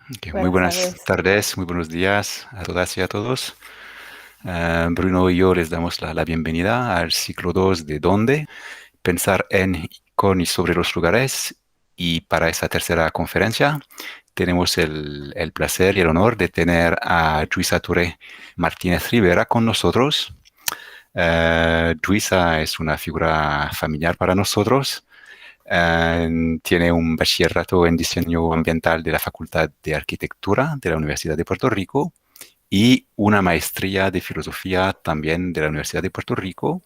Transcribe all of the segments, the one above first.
Muy Buenas buenas tardes. tardes, muy buenos días a todas y a todos. Bruno y yo les damos la bienvenida al ciclo 2 de ¿Dónde? Pensar en, con y sobre los lugares. Y para esta tercera conferencia tenemos el placer y el honor de tener a Luisa Touré Martínez Rivera con nosotros. Luisa es una figura familiar para nosotros. Tiene un bachillerato en diseño ambiental de la Facultad de Arquitectura de la Universidad de Puerto Rico y una maestría de filosofía también de la Universidad de Puerto Rico.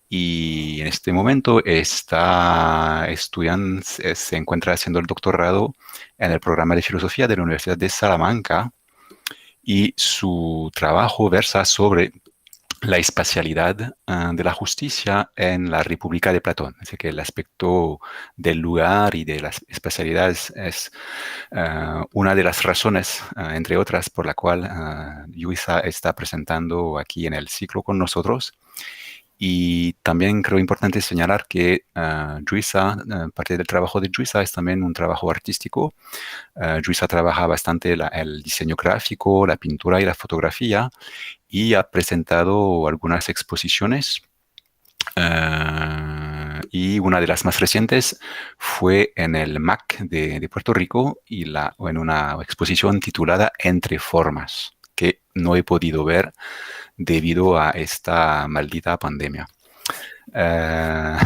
Y en este momento está estudiando, se encuentra haciendo el doctorado en el programa de filosofía de la Universidad de Salamanca y su trabajo versa sobre la espacialidad de la justicia en la República de Platón. Así que el aspecto del lugar y de las espacialidades es una de las razones, entre otras, por la cual Luisa está presentando aquí en el ciclo con nosotros. Y también creo importante señalar que Luisa, parte del trabajo de Luisa es también un trabajo artístico. Luisa trabaja bastante el diseño gráfico, la pintura y la fotografía y ha presentado algunas exposiciones. Y una de las más recientes fue en el MAC de Puerto Rico o en una exposición titulada Entre Formas, que no he podido ver debido a esta maldita pandemia. Eh,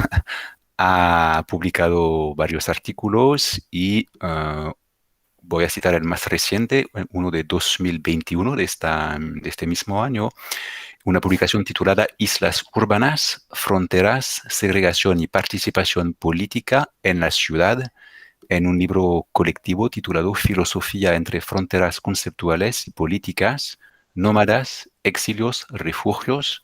Ha publicado varios artículos y voy a citar el más reciente, uno de 2021 de este mismo año, una publicación titulada Islas Urbanas, Fronteras, Segregación y Participación Política en la Ciudad, en un libro colectivo titulado Filosofía entre Fronteras Conceptuales y Políticas, Nómadas, Exilios, Refugios,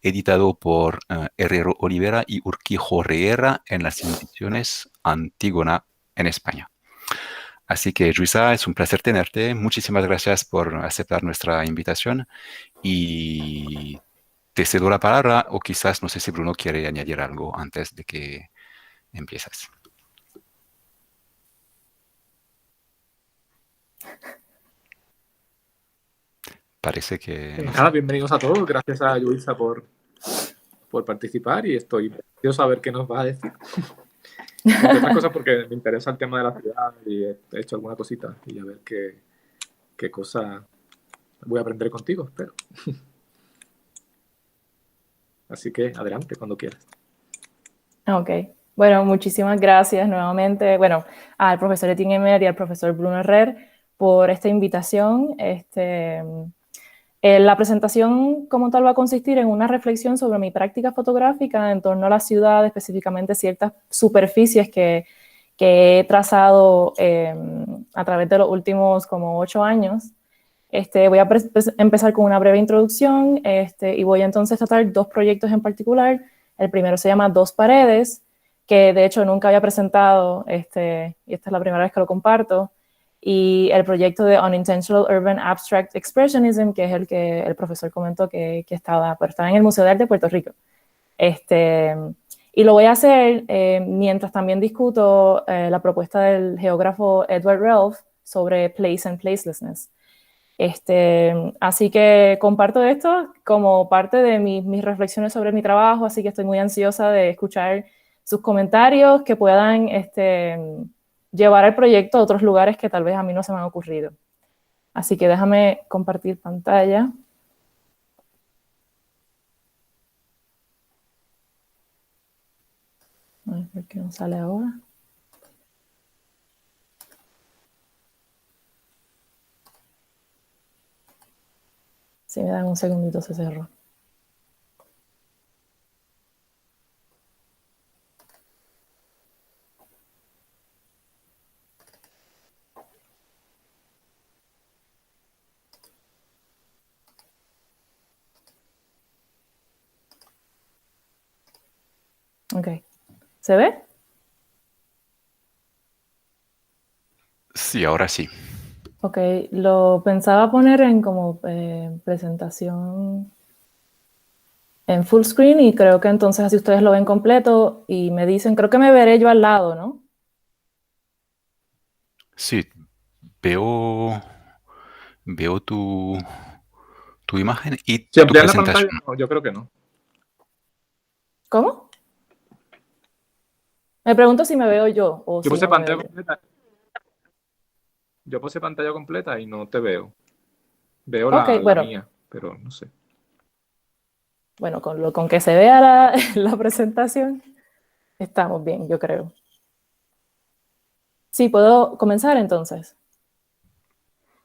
editado por Herrero Olivera y Urquijo Reguera en las ediciones Antígona en España. Así que, Luisa, es un placer tenerte. Muchísimas gracias por aceptar nuestra invitación y te cedo la palabra o quizás no sé si Bruno quiere añadir algo antes de que empieces. Parece que no sé. Nada, bienvenidos a todos. Gracias a Luisa por participar y estoy curioso a ver qué nos va a decir. Entre otras cosas porque me interesa el tema de la ciudad y he hecho alguna cosita y a ver qué cosa voy a aprender contigo, espero. Así que adelante cuando quieras. Ok. Bueno, muchísimas gracias nuevamente, bueno, al profesor Etienne Emer y al profesor Bruno Herrer por esta invitación. La presentación como tal va a consistir en una reflexión sobre mi práctica fotográfica en torno a la ciudad, específicamente ciertas superficies que he trazado a través de los últimos como 8 años. Voy a empezar con una breve introducción y voy entonces a tratar dos proyectos en particular. El primero se llama Dos Paredes, que de hecho nunca había presentado, y esta es la primera vez que lo comparto, y el proyecto de Unintentional Urban Abstract Expressionism, que es el que el profesor comentó que estaba en el Museo de Arte de Puerto Rico. Y lo voy a hacer mientras también discuto la propuesta del geógrafo Edward Ralph sobre place and placelessness. Así que comparto esto como parte de mis reflexiones sobre mi trabajo, así que estoy muy ansiosa de escuchar sus comentarios que puedan llevar el proyecto a otros lugares que tal vez a mí no se me han ocurrido. Así que déjame compartir pantalla. A ver por qué no sale ahora. Si me dan un segundito se cerró. Ok. ¿Se ve? Sí, ahora sí. Ok, lo pensaba poner en como presentación en full screen y creo que entonces así ustedes lo ven completo y me dicen, creo que me veré yo al lado, ¿no? Sí, Veo, veo tu imagen y Si tu amplías la pantalla, presentación. no, yo creo que no. ¿Cómo? Me pregunto si me veo yo o Yo si puse no me veo pantalla yo. completa. Yo puse pantalla completa y no te veo. Veo Ok, la bueno, mía, pero no sé. bueno, con que se vea la, la presentación, estamos bien, yo creo. Sí, ¿puedo comenzar entonces?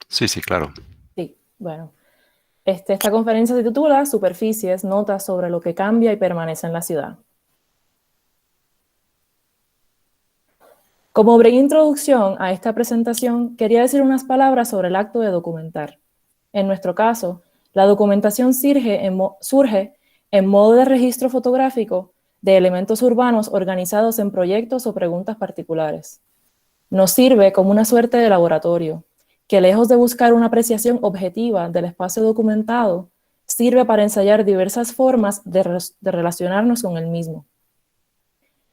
Sí, sí, claro. Sí, bueno. Esta conferencia se titula Superficies, notas sobre lo que cambia y permanece en la ciudad. Como breve introducción a esta presentación, quería decir unas palabras sobre el acto de documentar. En nuestro caso, la documentación surge en modo de registro fotográfico de elementos urbanos organizados en proyectos o preguntas particulares. Nos sirve como una suerte de laboratorio, que lejos de buscar una apreciación objetiva del espacio documentado, sirve para ensayar diversas formas de relacionarnos con el mismo.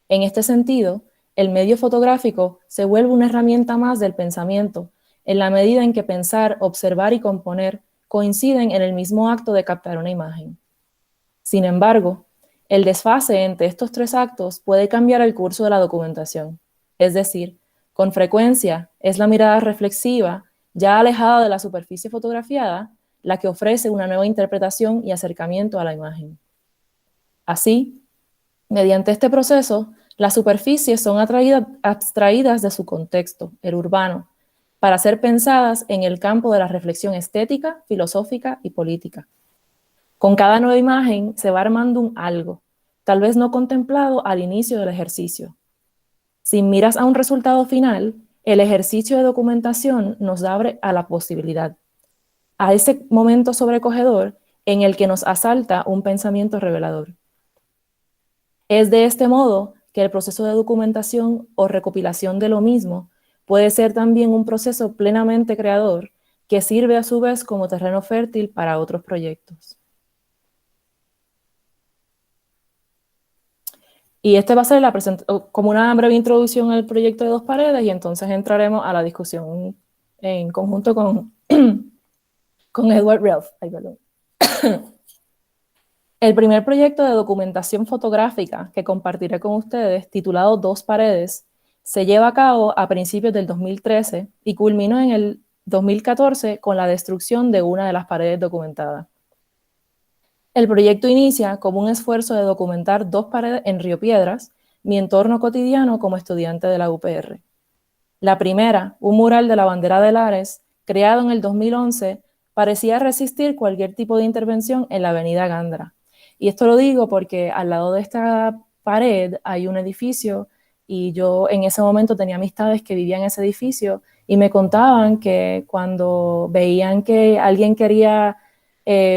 En este sentido, el medio fotográfico se vuelve una herramienta más del pensamiento, en la medida en que pensar, observar y componer coinciden en el mismo acto de captar una imagen. Sin embargo, el desfase entre estos tres actos puede cambiar el curso de la documentación, es decir, con frecuencia es la mirada reflexiva, ya alejada de la superficie fotografiada, la que ofrece una nueva interpretación y acercamiento a la imagen. Así, mediante este proceso, las superficies son abstraídas de su contexto, el urbano, para ser pensadas en el campo de la reflexión estética, filosófica y política. Con cada nueva imagen se va armando un algo, tal vez no contemplado al inicio del ejercicio. Si miras a un resultado final, el ejercicio de documentación nos abre a la posibilidad, a ese momento sobrecogedor en el que nos asalta un pensamiento revelador. Es de este modo que el proceso de documentación o recopilación de lo mismo puede ser también un proceso plenamente creador que sirve a su vez como terreno fértil para otros proyectos. Y este va a ser como una breve introducción al proyecto de Dos Paredes y entonces entraremos a la discusión en conjunto con Edward Relf. Ay, perdón. El primer proyecto de documentación fotográfica que compartiré con ustedes, titulado Dos Paredes, se lleva a cabo a principios del 2013 y culminó en el 2014 con la destrucción de una de las paredes documentadas. El proyecto inicia como un esfuerzo de documentar dos paredes en Río Piedras, mi entorno cotidiano como estudiante de la UPR. La primera, un mural de la bandera de Lares, creado en el 2011, parecía resistir cualquier tipo de intervención en la avenida Gándara. Y esto lo digo porque al lado de esta pared hay un edificio y yo en ese momento tenía amistades que vivían en ese edificio y me contaban que cuando veían que alguien quería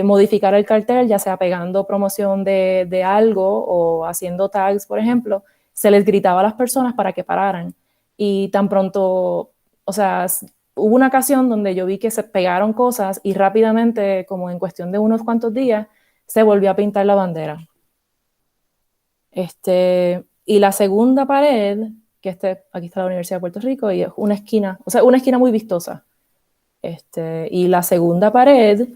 modificar el cartel, ya sea pegando promoción de algo o haciendo tags, por ejemplo, se les gritaba a las personas para que pararan. Y tan pronto, o sea, hubo una ocasión donde yo vi que se pegaron cosas y rápidamente, como en cuestión de unos cuantos días, se volvió a pintar la bandera. Y la segunda pared, que aquí está la Universidad de Puerto Rico y es una esquina, o sea, una esquina muy vistosa. Y la segunda pared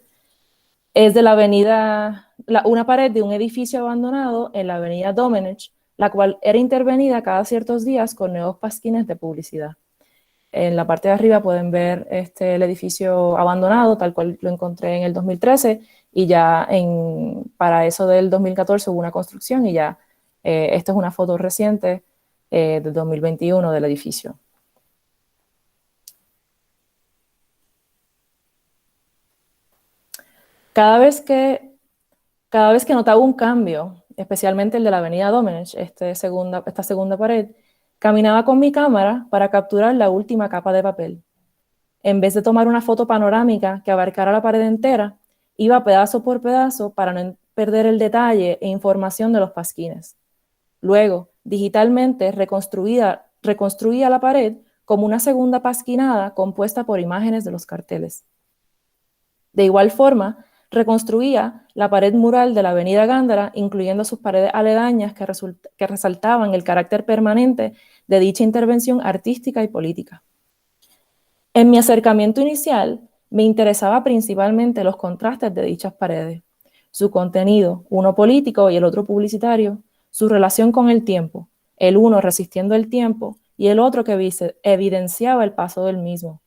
es de la avenida, una pared de un edificio abandonado en la avenida Domenech, la cual era intervenida cada ciertos días con nuevos pasquines de publicidad. En la parte de arriba pueden ver el edificio abandonado, tal cual lo encontré en el 2013, y ya para eso del 2014 hubo una construcción y ya esta es una foto reciente del 2021 del edificio. Cada vez que notaba un cambio, especialmente el de la avenida Domenech, esta segunda pared, caminaba con mi cámara para capturar la última capa de papel. En vez de tomar una foto panorámica que abarcara la pared entera, iba pedazo por pedazo para no perder el detalle e información de los pasquines. Luego, digitalmente reconstruía la pared como una segunda pasquinada compuesta por imágenes de los carteles. De igual forma, reconstruía la pared mural de la avenida Gándara, incluyendo sus paredes aledañas que resaltaban el carácter permanente de dicha intervención artística y política. En mi acercamiento inicial, me interesaba principalmente los contrastes de dichas paredes, su contenido, uno político y el otro publicitario, su relación con el tiempo, el uno resistiendo el tiempo y el otro que evidenciaba el paso del mismo,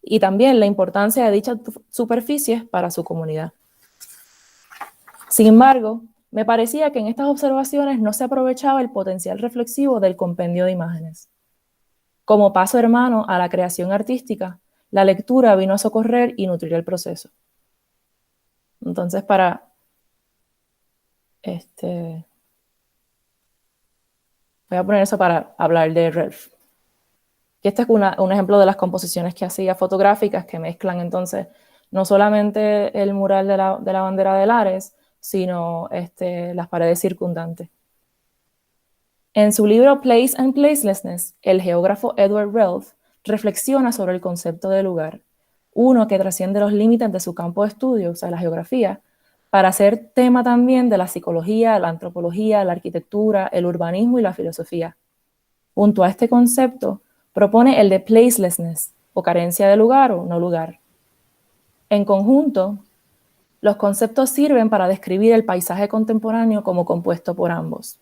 y también la importancia de dichas superficies para su comunidad. Sin embargo, me parecía que en estas observaciones no se aprovechaba el potencial reflexivo del compendio de imágenes. Como paso hermano a la creación artística, la lectura vino a socorrer y nutrir el proceso. Entonces, voy a poner eso para hablar de Relf. Y este es un ejemplo de las composiciones que hacía fotográficas que mezclan entonces no solamente el mural de la bandera de Lares, sino las paredes circundantes. En su libro Place and Placelessness, el geógrafo Edward Relf reflexiona sobre el concepto de lugar, uno que trasciende los límites de su campo de estudio, o sea, la geografía, para ser tema también de la psicología, la antropología, la arquitectura, el urbanismo y la filosofía. Junto a este concepto, propone el de placelessness, o carencia de lugar o no lugar. En conjunto, los conceptos sirven para describir el paisaje contemporáneo como compuesto por ambos.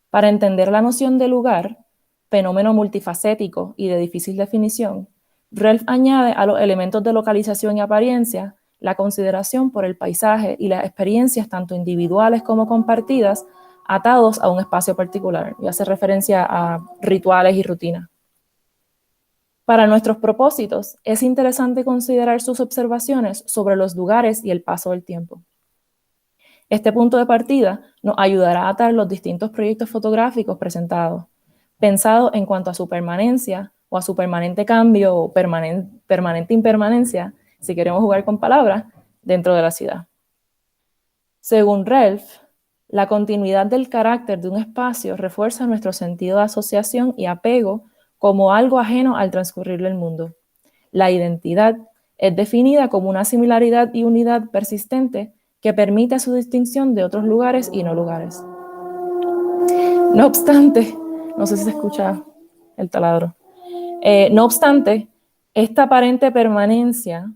Para entender la noción de lugar, fenómeno multifacético y de difícil definición, Relf añade a los elementos de localización y apariencia la consideración por el paisaje y las experiencias tanto individuales como compartidas atados a un espacio particular, y hace referencia a rituales y rutinas. Para nuestros propósitos, es interesante considerar sus observaciones sobre los lugares y el paso del tiempo. Este punto de partida nos ayudará a atar los distintos proyectos fotográficos presentados, pensados en cuanto a su permanencia o a su permanente cambio o permanente impermanencia, si queremos jugar con palabras, dentro de la ciudad. Según Relf, la continuidad del carácter de un espacio refuerza nuestro sentido de asociación y apego como algo ajeno al transcurrir del mundo. La identidad es definida como una similaridad y unidad persistente que permite su distinción de otros lugares y no lugares. No obstante, no sé si se escucha el taladro. No obstante, esta aparente permanencia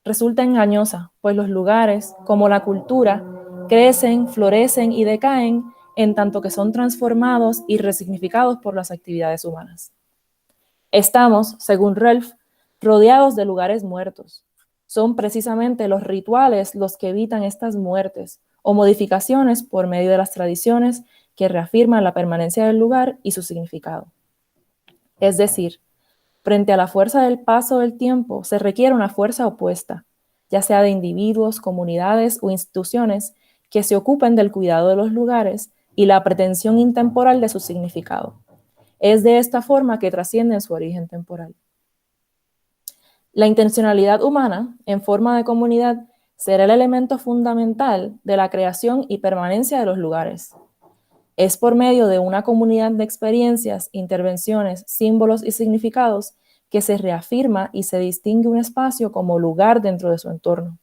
resulta engañosa, pues los lugares, como la cultura, crecen, florecen y decaen en tanto que son transformados y resignificados por las actividades humanas. Estamos, según Relf, rodeados de lugares muertos. Son precisamente los rituales los que evitan estas muertes o modificaciones por medio de las tradiciones que reafirman la permanencia del lugar y su significado. Es decir, frente a la fuerza del paso del tiempo se requiere una fuerza opuesta, ya sea de individuos, comunidades o instituciones que se ocupen del cuidado de los lugares y la pretensión intemporal de su significado. Es de esta forma que trascienden su origen temporal. La intencionalidad humana, en forma de comunidad, será el elemento fundamental de la creación y permanencia de los lugares. Es por medio de una comunidad de experiencias, intervenciones, símbolos y significados que se reafirma y se distingue un espacio como lugar dentro de su entorno.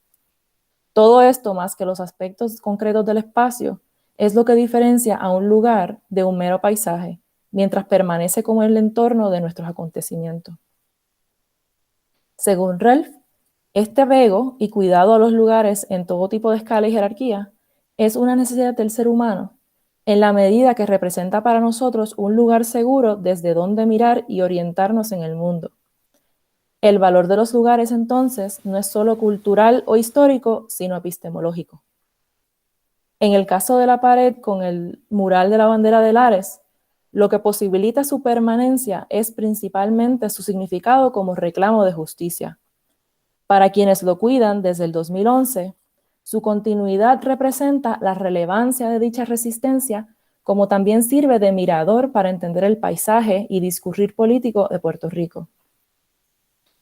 Todo esto, más que los aspectos concretos del espacio, es lo que diferencia a un lugar de un mero paisaje, mientras permanece como el entorno de nuestros acontecimientos. Según Relf, este apego y cuidado a los lugares en todo tipo de escala y jerarquía es una necesidad del ser humano, en la medida que representa para nosotros un lugar seguro desde donde mirar y orientarnos en el mundo. El valor de los lugares, entonces, no es solo cultural o histórico, sino epistemológico. En el caso de la pared con el mural de la bandera de Lares, lo que posibilita su permanencia es principalmente su significado como reclamo de justicia. Para quienes lo cuidan desde el 2011, su continuidad representa la relevancia de dicha resistencia, como también sirve de mirador para entender el paisaje y discurrir político de Puerto Rico.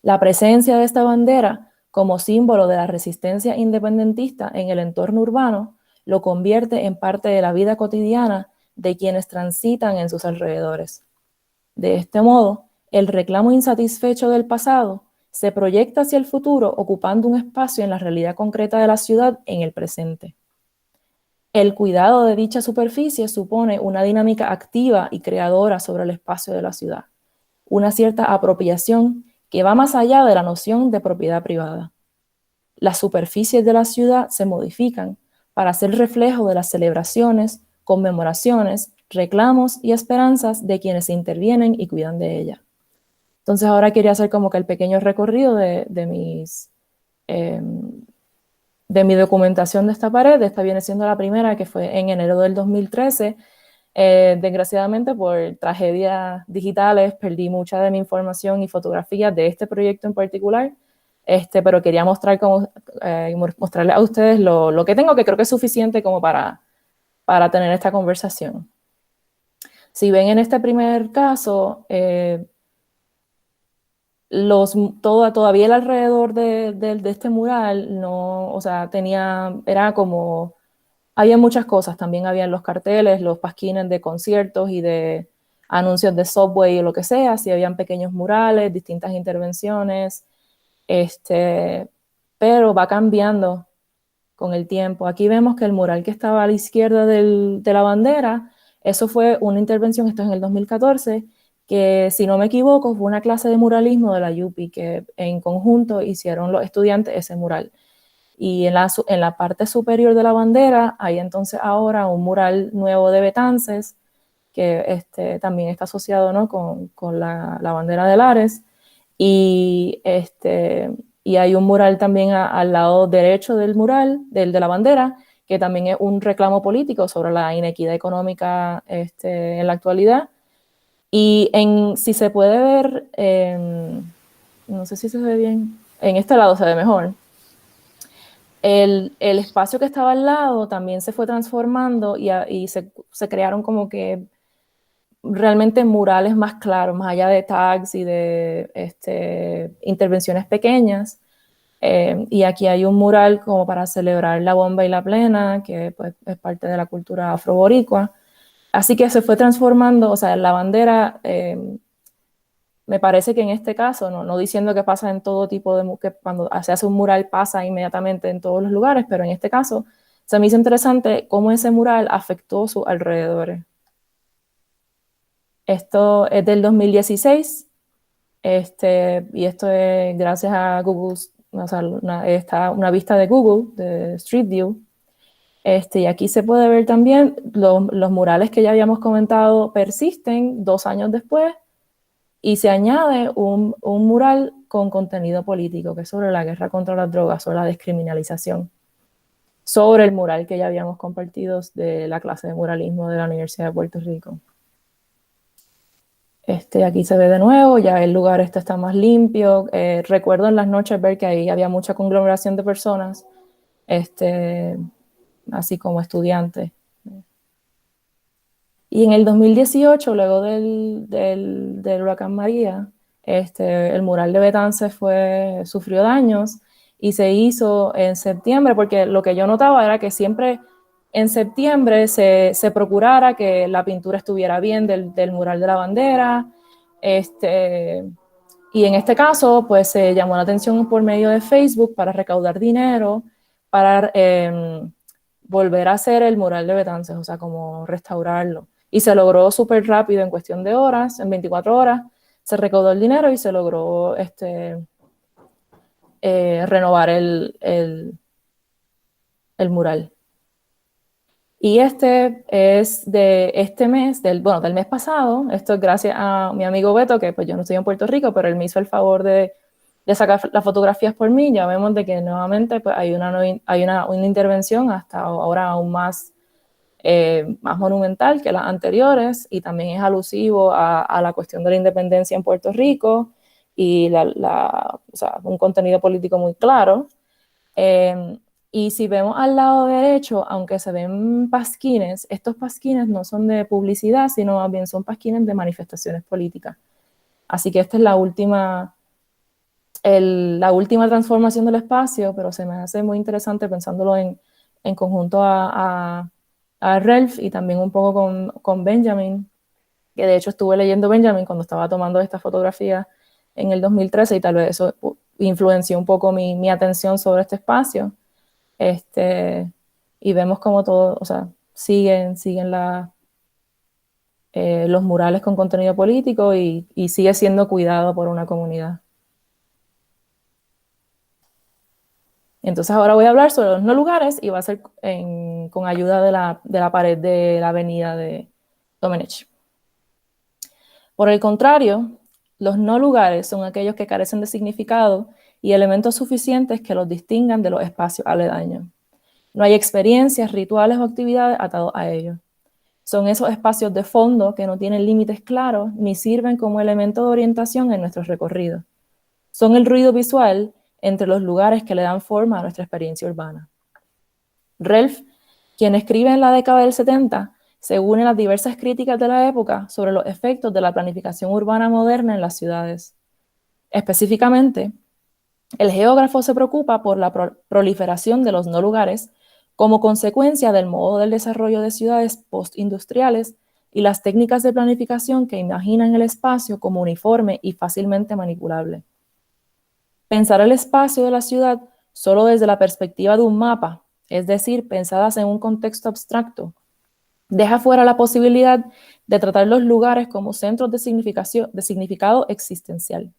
La presencia de esta bandera como símbolo de la resistencia independentista en el entorno urbano lo convierte en parte de la vida cotidiana de quienes transitan en sus alrededores. De este modo, el reclamo insatisfecho del pasado se proyecta hacia el futuro ocupando un espacio en la realidad concreta de la ciudad en el presente. El cuidado de dicha superficie supone una dinámica activa y creadora sobre el espacio de la ciudad, una cierta apropiación que va más allá de la noción de propiedad privada. Las superficies de la ciudad se modifican para ser reflejo de las celebraciones, conmemoraciones, reclamos y esperanzas de quienes intervienen y cuidan de ella. Entonces ahora quería hacer como que el pequeño recorrido de mi documentación de esta pared. Esta viene siendo la primera, que fue en enero del 2013. Desgraciadamente, por tragedias digitales, perdí mucha de mi información y fotografías de este proyecto en particular, pero quería mostrarles a ustedes lo que tengo, que creo que es suficiente como para tener esta conversación. Si ven en este primer caso, todavía el alrededor de este mural no, o sea, era como, había muchas cosas, también habían los carteles, los pasquines de conciertos y de anuncios de Subway o lo que sea, sí habían pequeños murales, distintas intervenciones, pero va cambiando con el tiempo. Aquí vemos que el mural que estaba a la izquierda de la bandera, eso fue una intervención, esto es en el 2014, que si no me equivoco fue una clase de muralismo de la UPI, que en conjunto hicieron los estudiantes ese mural. Y en la parte superior de la bandera hay entonces ahora un mural nuevo de Betances, que también está asociado, ¿no?, con la bandera de Lares. Y hay un mural también al lado derecho del mural, de la bandera, que también es un reclamo político sobre la inequidad económica en la actualidad. Y si se puede ver, no sé si se ve bien, en este lado se ve mejor. El espacio que estaba al lado también se fue transformando y se crearon como que realmente murales más claros, más allá de tags y de intervenciones pequeñas. Y aquí hay un mural como para celebrar la bomba y la plena, que pues, es parte de la cultura afroboricua. Así que se fue transformando, o sea, la bandera, me parece que en este caso, no diciendo que pasa en todo tipo que cuando se hace un mural pasa inmediatamente en todos los lugares, pero en este caso se me hizo interesante cómo ese mural afectó sus alrededores. Esto es del 2016, y esto es gracias a Google, o sea, está una vista de Google, de Street View. Y aquí se puede ver también los murales que ya habíamos comentado persisten 2 años después, y se añade un mural con contenido político, que es sobre la guerra contra las drogas, sobre la descriminalización, sobre el mural que ya habíamos compartido de la clase de muralismo de la Universidad de Puerto Rico. Aquí se ve de nuevo, ya el lugar está más limpio. Recuerdo en las noches ver que ahí había mucha conglomeración de personas, así como estudiantes. Y en el 2018, luego del huracán María, el mural de Betances sufrió daños y se hizo en septiembre, porque lo que yo notaba era que siempre en septiembre se procurara que la pintura estuviera bien del mural de la bandera, y en este caso pues se llamó la atención por medio de Facebook para recaudar dinero para volver a hacer el mural de Betances, o sea, como restaurarlo. Y se logró súper rápido, en cuestión de horas, en 24 horas, se recaudó el dinero y se logró renovar el mural. Y este es de este mes, del mes pasado. Esto es gracias a mi amigo Beto, que pues yo no estoy en Puerto Rico, pero él me hizo el favor de sacar las fotografías por mí. Ya vemos de que nuevamente pues, hay una intervención hasta ahora aún más monumental que las anteriores, y también es alusivo a la cuestión de la independencia en Puerto Rico y o sea, un contenido político muy claro. Y si vemos al lado derecho, aunque se ven pasquines, estos pasquines no son de publicidad, sino más bien son pasquines de manifestaciones políticas. Así que esta es la última transformación del espacio, pero se me hace muy interesante pensándolo en conjunto a Ralph y también un poco con Benjamin, que de hecho estuve leyendo Benjamin cuando estaba tomando esta fotografía en el 2013, y tal vez eso influenció un poco mi atención sobre este espacio. Y vemos como todo, o sea, siguen los murales con contenido político y sigue siendo cuidado por una comunidad. Entonces ahora voy a hablar sobre los no lugares y va a ser con ayuda de la pared de la avenida de Domenech. Por el contrario, los no lugares son aquellos que carecen de significado y elementos suficientes que los distingan de los espacios aledaños. No hay experiencias, rituales o actividades atados a ellos. Son esos espacios de fondo que no tienen límites claros ni sirven como elemento de orientación en nuestros recorridos. Son el ruido visual entre los lugares que le dan forma a nuestra experiencia urbana. Relf, quien escribe en la década del 70, se une a las diversas críticas de la época sobre los efectos de la planificación urbana moderna en las ciudades. Específicamente, el geógrafo se preocupa por la proliferación de los no lugares como consecuencia del modo del desarrollo de ciudades postindustriales y las técnicas de planificación que imaginan el espacio como uniforme y fácilmente manipulable. Pensar el espacio de la ciudad solo desde la perspectiva de un mapa, es decir, pensadas en un contexto abstracto, deja fuera la posibilidad de tratar los lugares como centros de significado existencial.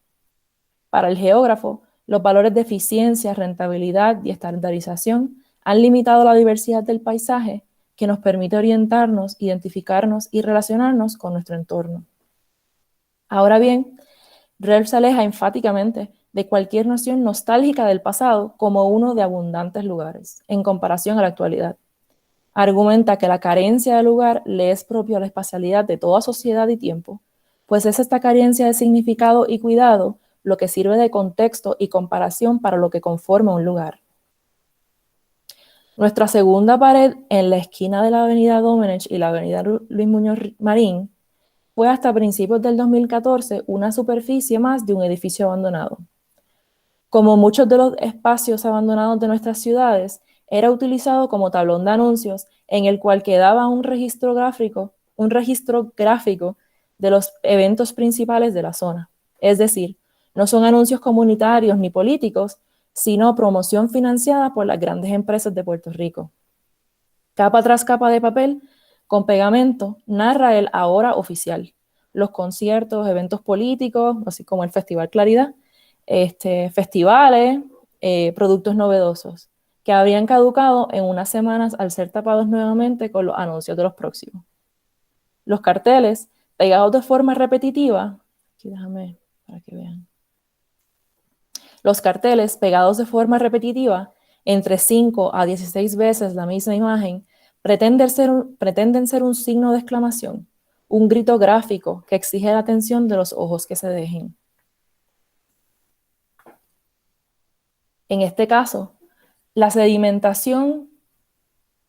Para el geógrafo, los valores de eficiencia, rentabilidad y estandarización han limitado la diversidad del paisaje que nos permite orientarnos, identificarnos y relacionarnos con nuestro entorno. Ahora bien, Relf se aleja enfáticamente de cualquier noción nostálgica del pasado como uno de abundantes lugares, en comparación a la actualidad. Argumenta que la carencia de lugar le es propio a la espacialidad de toda sociedad y tiempo, pues es esta carencia de significado y cuidado lo que sirve de contexto y comparación para lo que conforma un lugar. Nuestra segunda pared en la esquina de la avenida Domenech y la avenida Luis Muñoz Marín fue hasta principios del 2014 una superficie más de un edificio abandonado. Como muchos de los espacios abandonados de nuestras ciudades, era utilizado como tablón de anuncios en el cual quedaba un registro gráfico de los eventos principales de la zona. Es decir, no son anuncios comunitarios ni políticos, sino promoción financiada por las grandes empresas de Puerto Rico. Capa tras capa de papel, con pegamento, narra el ahora oficial, los conciertos, eventos políticos, así como el Festival Claridad, festivales, productos novedosos, que habrían caducado en unas semanas al ser tapados nuevamente con los anuncios de los próximos. Los carteles, pegados de forma repetitiva, aquí déjame para que vean. Los carteles pegados de forma repetitiva, entre 5 a 16 veces la misma imagen, pretenden ser un signo de exclamación, un grito gráfico que exige la atención de los ojos que se dejen. En este caso, la sedimentación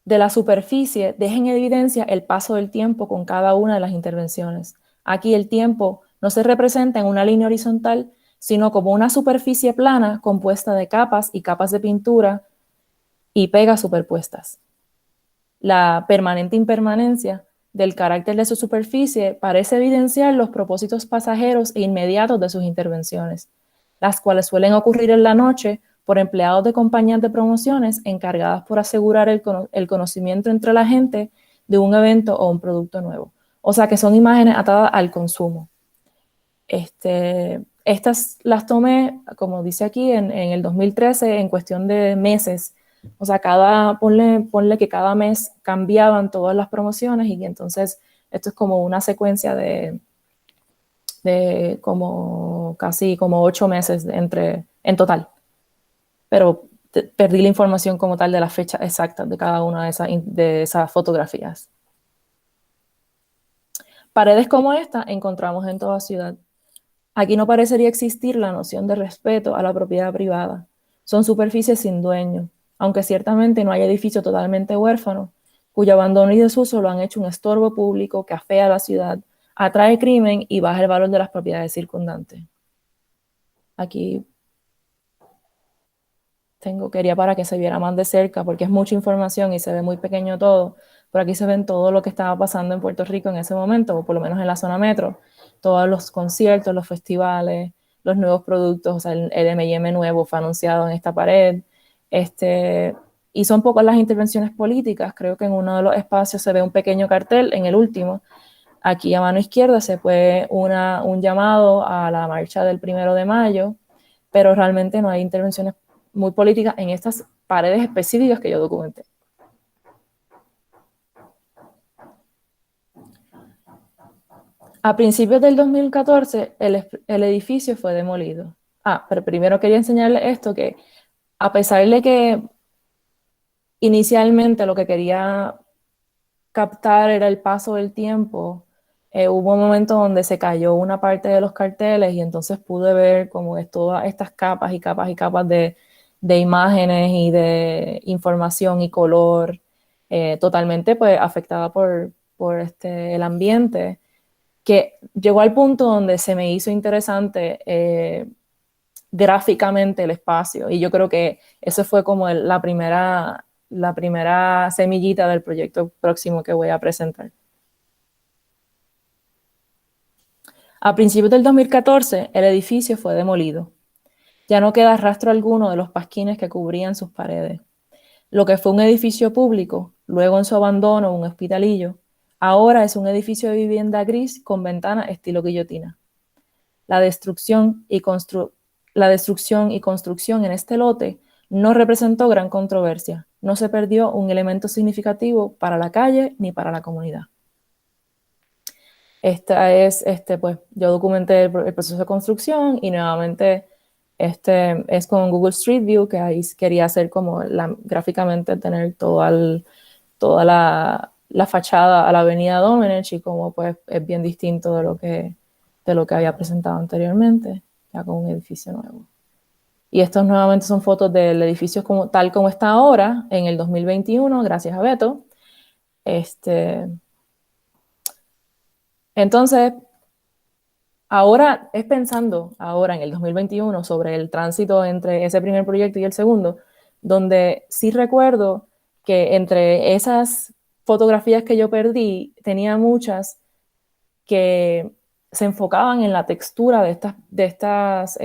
de la superficie deja en evidencia el paso del tiempo con cada una de las intervenciones. Aquí el tiempo no se representa en una línea horizontal, sino como una superficie plana compuesta de capas y capas de pintura y pegas superpuestas. La permanente impermanencia del carácter de su superficie parece evidenciar los propósitos pasajeros e inmediatos de sus intervenciones, las cuales suelen ocurrir en la noche por empleados de compañías de promociones encargadas por asegurar el conocimiento entre la gente de un evento o un producto nuevo. O sea que son imágenes atadas al consumo. Estas las tomé, como dice aquí, en el 2013, en cuestión de meses. O sea, ponle que cada mes cambiaban todas las promociones y entonces esto es como una secuencia de como casi como 8 meses en total. Pero perdí la información como tal de la fecha exacta de cada una de esas fotografías. Paredes como esta encontramos en toda ciudad. Aquí no parecería existir la noción de respeto a la propiedad privada. Son superficies sin dueño, aunque ciertamente no hay edificio totalmente huérfano, cuyo abandono y desuso lo han hecho un estorbo público que afea la ciudad, atrae crimen y baja el valor de las propiedades circundantes. Aquí quería para que se viera más de cerca, porque es mucha información y se ve muy pequeño todo. Por aquí se ven todo lo que estaba pasando en Puerto Rico en ese momento, o por lo menos en la zona metro. Todos los conciertos, los festivales, los nuevos productos, o sea, el M&M nuevo fue anunciado en esta pared. Y son pocas las intervenciones políticas. Creo que en uno de los espacios se ve un pequeño cartel, en el último, Aquí a mano izquierda se puede un llamado a la marcha del 1 de mayo, pero realmente no hay intervenciones muy políticas en estas paredes específicas que yo documenté. A principios del 2014, el edificio fue demolido. Pero primero quería enseñarles esto, que a pesar de que inicialmente lo que quería captar era el paso del tiempo, hubo un momento donde se cayó una parte de los carteles y entonces pude ver como es todas estas capas y capas y capas de imágenes y de información y color, totalmente pues afectada por el ambiente, que llegó al punto donde se me hizo interesante gráficamente el espacio. Y yo creo que eso fue como la primera semillita del proyecto próximo que voy a presentar. A principios del 2014, el edificio fue demolido. Ya no queda rastro alguno de los pasquines que cubrían sus paredes. Lo que fue un edificio público, luego en su abandono un hospitalillo, ahora es un edificio de vivienda gris con ventanas estilo guillotina. La destrucción y construcción en este lote no representó gran controversia. No se perdió un elemento significativo para la calle ni para la comunidad. Pues yo documenté el proceso de construcción y nuevamente es con Google Street View, que ahí quería hacer como gráficamente tener toda la fachada a la avenida Domenech, y como pues es bien distinto de lo que había presentado anteriormente, ya con un edificio nuevo. Y estos nuevamente son fotos del edificio tal como está ahora, en el 2021, gracias a Beto. Entonces, ahora es pensando, ahora en el 2021, sobre el tránsito entre ese primer proyecto y el segundo, donde sí recuerdo que entre esas fotografías que yo perdí, tenía muchas que se enfocaban en la textura de estas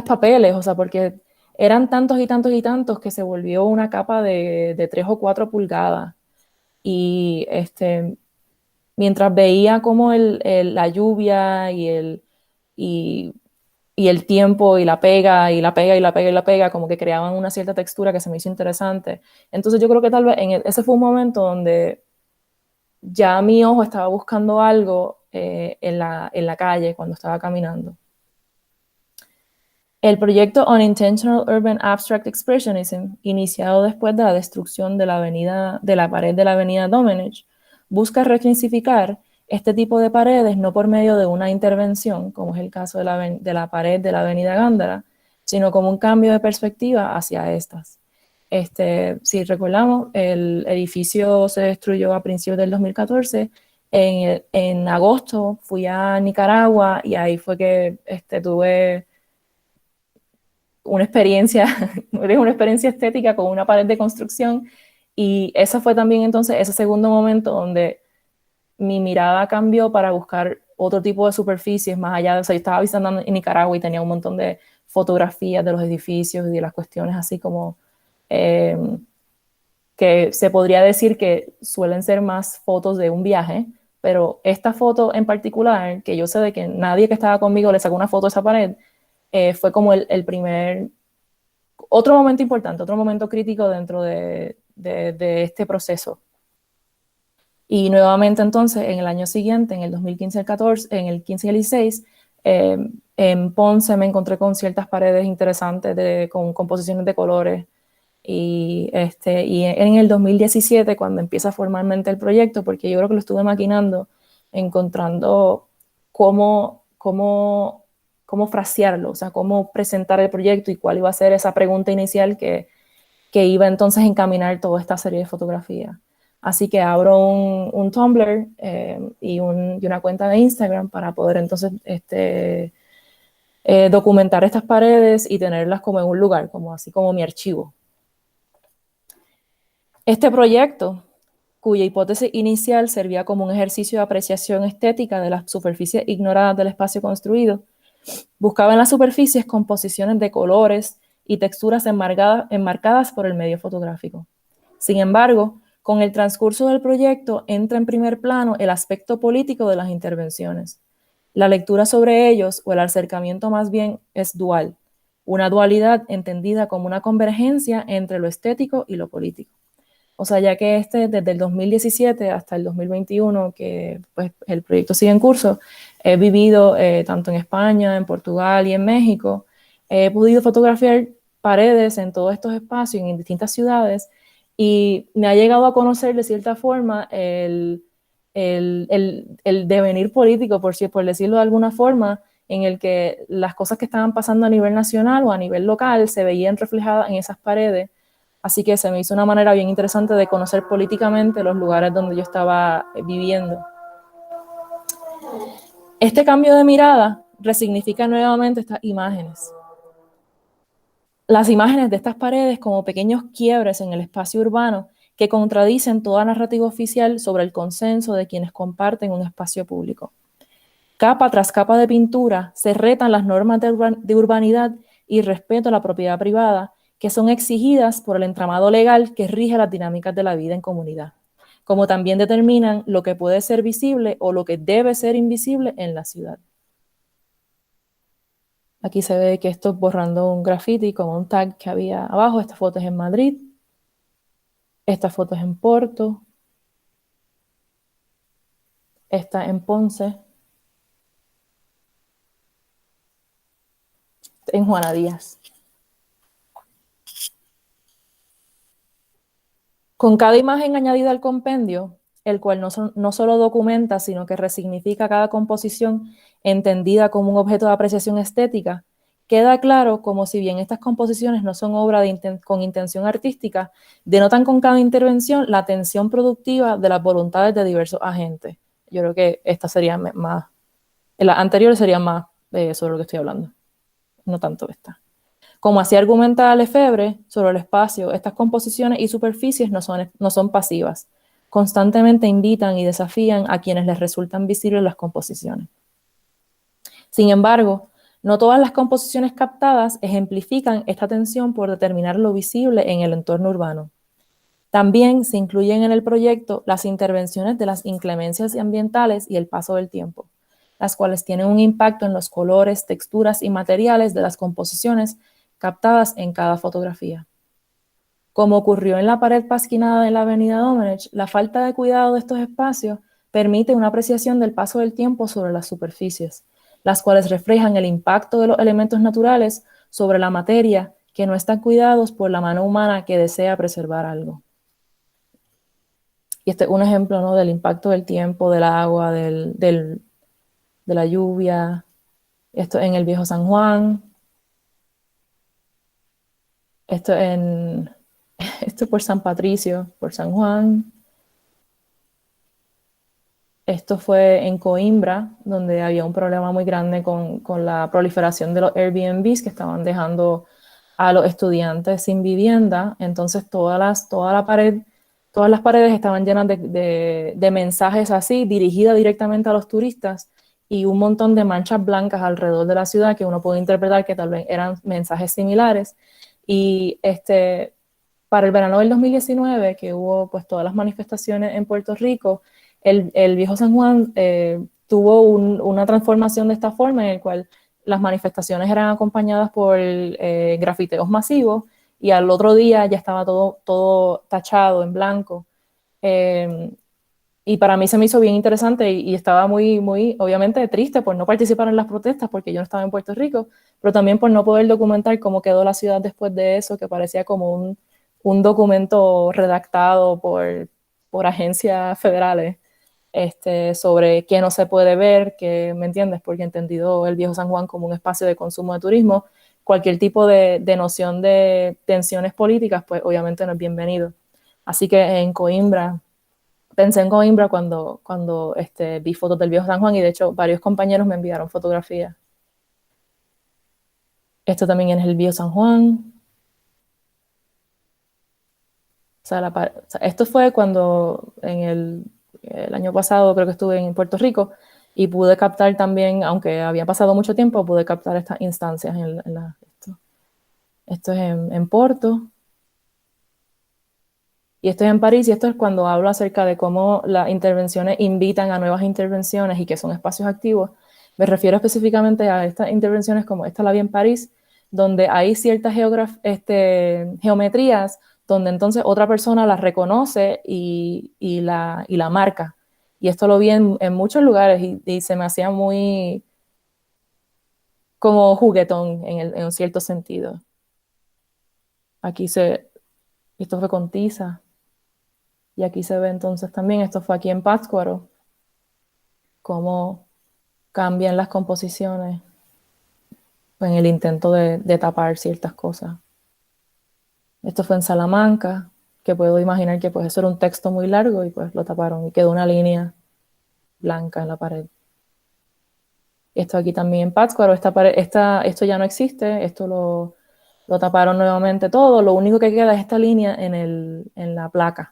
papeles, o sea, porque eran tantos y tantos y tantos que se volvió una capa de 3 o 4 pulgadas. Y mientras veía como la lluvia y el tiempo y la pega y la pega y la pega y la pega, como que creaban una cierta textura que se me hizo interesante. Entonces yo creo que tal vez ese fue un momento donde ya mi ojo estaba buscando algo en la calle cuando estaba caminando. El proyecto Unintentional Urban Abstract Expressionism, iniciado después de la destrucción de la pared de la avenida Domenech, busca resignificar este tipo de paredes no por medio de una intervención, como es el caso de la pared de la avenida Gándara, sino como un cambio de perspectiva hacia estas. Si recordamos, el edificio se destruyó a principios del 2014. En agosto fui a Nicaragua y ahí fue que tuve una experiencia estética con una pared de construcción, y ese fue también entonces ese segundo momento donde mi mirada cambió para buscar otro tipo de superficies más allá. O sea, yo estaba visitando en Nicaragua y tenía un montón de fotografías de los edificios y de las cuestiones así como que se podría decir que suelen ser más fotos de un viaje, pero esta foto en particular, que yo sé de que nadie que estaba conmigo le sacó una foto a esa pared, fue como el primer, otro momento importante, otro momento crítico dentro de este proceso. Y nuevamente entonces, en el año siguiente, en el 2015 y el 14, en el 15 y el 16, en Ponce me encontré con ciertas paredes interesantes con composiciones de colores. Y en el 2017, cuando empieza formalmente el proyecto, porque yo creo que lo estuve maquinando, encontrando cómo frasearlo, o sea, cómo presentar el proyecto y cuál iba a ser esa pregunta inicial que iba entonces a encaminar toda esta serie de fotografías. Así que abro un Tumblr y una cuenta de Instagram para poder entonces documentar estas paredes y tenerlas como en un lugar, así como mi archivo. Este proyecto, cuya hipótesis inicial servía como un ejercicio de apreciación estética de las superficies ignoradas del espacio construido, buscaba en las superficies composiciones de colores y texturas enmarcadas por el medio fotográfico. Sin embargo, Con el transcurso del proyecto entra en primer plano el aspecto político de las intervenciones. La lectura sobre ellos, o el acercamiento más bien, es dual, una dualidad entendida como una convergencia entre lo estético y lo político. O sea, ya que desde el 2017 hasta el 2021, que pues, el proyecto sigue en curso, he vivido tanto en España, en Portugal y en México. He podido fotografiar paredes en todos estos espacios, en distintas ciudades, y me ha llegado a conocer de cierta forma el devenir político, por decirlo de alguna forma, en el que las cosas que estaban pasando a nivel nacional o a nivel local se veían reflejadas en esas paredes. Así que se me hizo una manera bien interesante de conocer políticamente los lugares donde yo estaba viviendo. Este cambio de mirada resignifica nuevamente estas imágenes. Las imágenes de estas paredes como pequeños quiebres en el espacio urbano que contradicen toda narrativa oficial sobre el consenso de quienes comparten un espacio público. Capa tras capa de pintura se retan las normas de urbanidad y respeto a la propiedad privada que son exigidas por el entramado legal que rige las dinámicas de la vida en comunidad, como también determinan lo que puede ser visible o lo que debe ser invisible en la ciudad. Aquí se ve que esto es borrando un graffiti con un tag que había abajo. Esta foto es en Madrid, esta foto es en Porto, esta en Ponce, en Juana Díaz. Con cada imagen añadida al compendio, el cual no solo documenta, sino que resignifica cada composición entendida como un objeto de apreciación estética, queda claro como si bien estas composiciones no son obras con intención artística, denotan con cada intervención la tensión productiva de las voluntades de diversos agentes. Yo creo que esta sería más, las anteriores serían más sobre lo que estoy hablando, no tanto esta. Como así argumenta Lefebvre sobre el espacio, estas composiciones y superficies no son pasivas. Constantemente invitan y desafían a quienes les resultan visibles las composiciones. Sin embargo, no todas las composiciones captadas ejemplifican esta tensión por determinar lo visible en el entorno urbano. También se incluyen en el proyecto las intervenciones de las inclemencias ambientales y el paso del tiempo, las cuales tienen un impacto en los colores, texturas y materiales de las composiciones captadas en cada fotografía. Como ocurrió en la pared pasquinada de la avenida Domenech, la falta de cuidado de estos espacios permite una apreciación del paso del tiempo sobre las superficies, las cuales reflejan el impacto de los elementos naturales sobre la materia que no están cuidados por la mano humana que desea preservar algo. Y este es un ejemplo, ¿no?, del impacto del tiempo, del agua, de la lluvia. Esto en el Viejo San Juan. Esto por San Patricio, por San Juan. Esto fue en Coimbra, donde había un problema muy grande con la proliferación de los Airbnbs que estaban dejando a los estudiantes sin vivienda. Entonces todas las paredes estaban llenas de mensajes así, dirigidas directamente a los turistas, y un montón de manchas blancas alrededor de la ciudad que uno puede interpretar que tal vez eran mensajes similares. Y para el verano del 2019, que hubo pues todas las manifestaciones en Puerto Rico, el Viejo San Juan tuvo una transformación de esta forma en el cual las manifestaciones eran acompañadas por grafiteos masivos y al otro día ya estaba todo tachado en blanco. Y para mí se me hizo bien interesante y estaba muy, muy, obviamente, triste por no participar en las protestas porque yo no estaba en Puerto Rico, pero también por no poder documentar cómo quedó la ciudad después de eso, que parecía como un documento redactado por agencias federales sobre qué no se puede ver, ¿me entiendes? Porque entendido el Viejo San Juan como un espacio de consumo de turismo, cualquier tipo de noción de tensiones políticas, pues obviamente no es bienvenido. Así que pensé en Coimbra cuando vi fotos del Viejo San Juan y de hecho varios compañeros me enviaron fotografías. Esto también es el Viejo San Juan. O sea, esto fue cuando en el año pasado creo que estuve en Puerto Rico y pude captar también, aunque había pasado mucho tiempo, pude captar estas instancias. Esto es en Porto. Y esto es en París, y esto es cuando hablo acerca de cómo las intervenciones invitan a nuevas intervenciones y que son espacios activos. Me refiero específicamente a estas intervenciones como esta la vi en París, donde hay ciertas geometrías donde entonces otra persona las reconoce y la marca. Y esto lo vi en muchos lugares y se me hacía muy como juguetón en un cierto sentido. Esto fue con tiza. Y aquí se ve entonces también, esto fue aquí en Pátzcuaro, cómo cambian las composiciones en el intento de tapar ciertas cosas. Esto fue en Salamanca, que puedo imaginar que pues eso era un texto muy largo y pues lo taparon y quedó una línea blanca en la pared. Esto aquí también en Pátzcuaro, esto ya no existe, esto lo taparon nuevamente todo, lo único que queda es esta línea en la placa,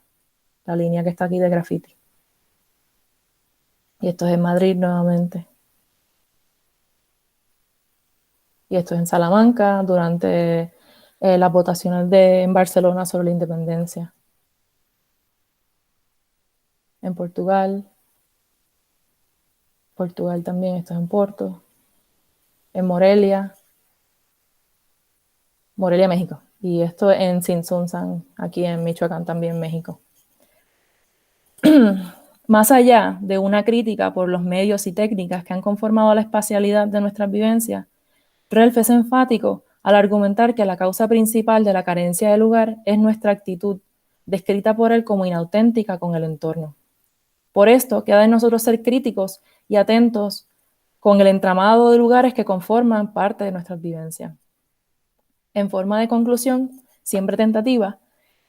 la línea que está aquí de grafiti. Y esto es en Madrid nuevamente. Y esto es en Salamanca durante las votaciones en Barcelona sobre la independencia. En Portugal también, esto es en Porto. En Morelia, México. Y esto en Tzintzuntzan, aquí en Michoacán también, México. Más allá de una crítica por los medios y técnicas que han conformado la espacialidad de nuestras vivencias, Relf es enfático al argumentar que la causa principal de la carencia de lugar es nuestra actitud, descrita por él como inauténtica con el entorno. Por esto, queda en nosotros ser críticos y atentos con el entramado de lugares que conforman parte de nuestras vivencias. En forma de conclusión, siempre tentativa,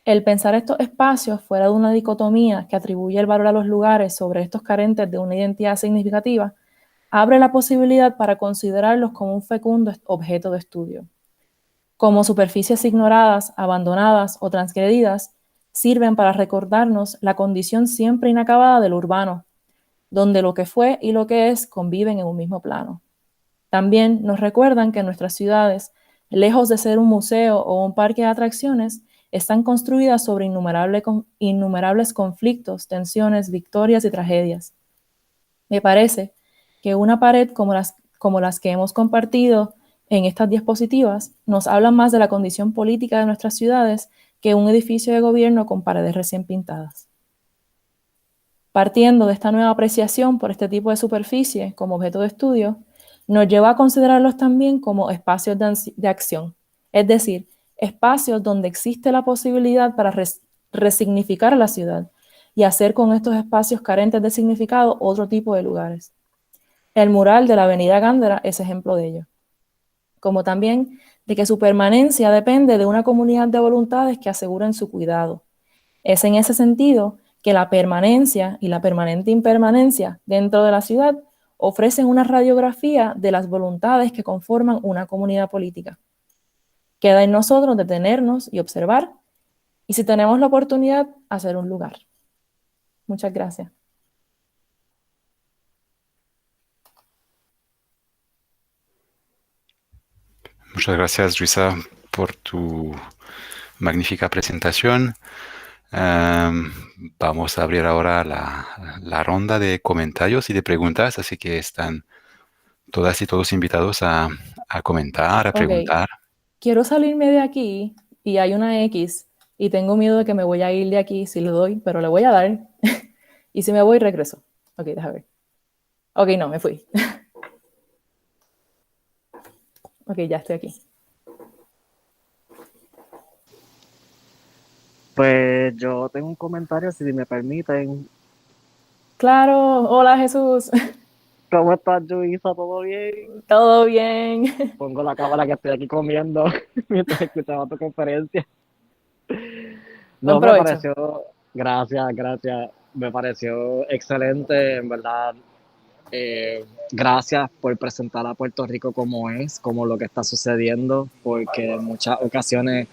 el pensar estos espacios fuera de una dicotomía que atribuye el valor a los lugares sobre estos carentes de una identidad significativa, abre la posibilidad para considerarlos como un fecundo objeto de estudio. Como superficies ignoradas, abandonadas o transgredidas, sirven para recordarnos la condición siempre inacabada del urbano, donde lo que fue y lo que es conviven en un mismo plano. También nos recuerdan que nuestras ciudades, lejos de ser un museo o un parque de atracciones, están construidas sobre innumerables conflictos, tensiones, victorias y tragedias. Me parece que una pared como las que hemos compartido en estas diapositivas nos habla más de la condición política de nuestras ciudades que un edificio de gobierno con paredes recién pintadas. Partiendo de esta nueva apreciación por este tipo de superficie como objeto de estudio, nos lleva a considerarlos también como espacios de acción, es decir, espacios donde existe la posibilidad para resignificar la ciudad y hacer con estos espacios carentes de significado otro tipo de lugares. El mural de la avenida Gándara es ejemplo de ello, como también de que su permanencia depende de una comunidad de voluntades que aseguren su cuidado. Es en ese sentido que la permanencia y la permanente impermanencia dentro de la ciudad ofrecen una radiografía de las voluntades que conforman una comunidad política. Queda en nosotros detenernos y observar, y si tenemos la oportunidad, hacer un lugar. Muchas gracias. Muchas gracias, Luisa, por tu magnífica presentación. Vamos a abrir ahora la ronda de comentarios y de preguntas, así que están todas y todos invitados a comentar, a preguntar. Quiero salirme de aquí y hay una X y tengo miedo de que me voy a ir de aquí si le doy, pero le voy a dar. Y si me voy, regreso. Ok, déjame ver. Ok, no, me fui. Ok, ya estoy aquí. Pues yo tengo un comentario, si me permiten. Claro, hola Jesús. ¿Cómo estás, Luisa? ¿Todo bien? Todo bien. Pongo la cámara que estoy aquí comiendo mientras escuchaba tu conferencia. No, me pareció, gracias, me pareció excelente, en verdad. Gracias por presentar a Puerto Rico como es, como lo que está sucediendo, porque en muchas ocasiones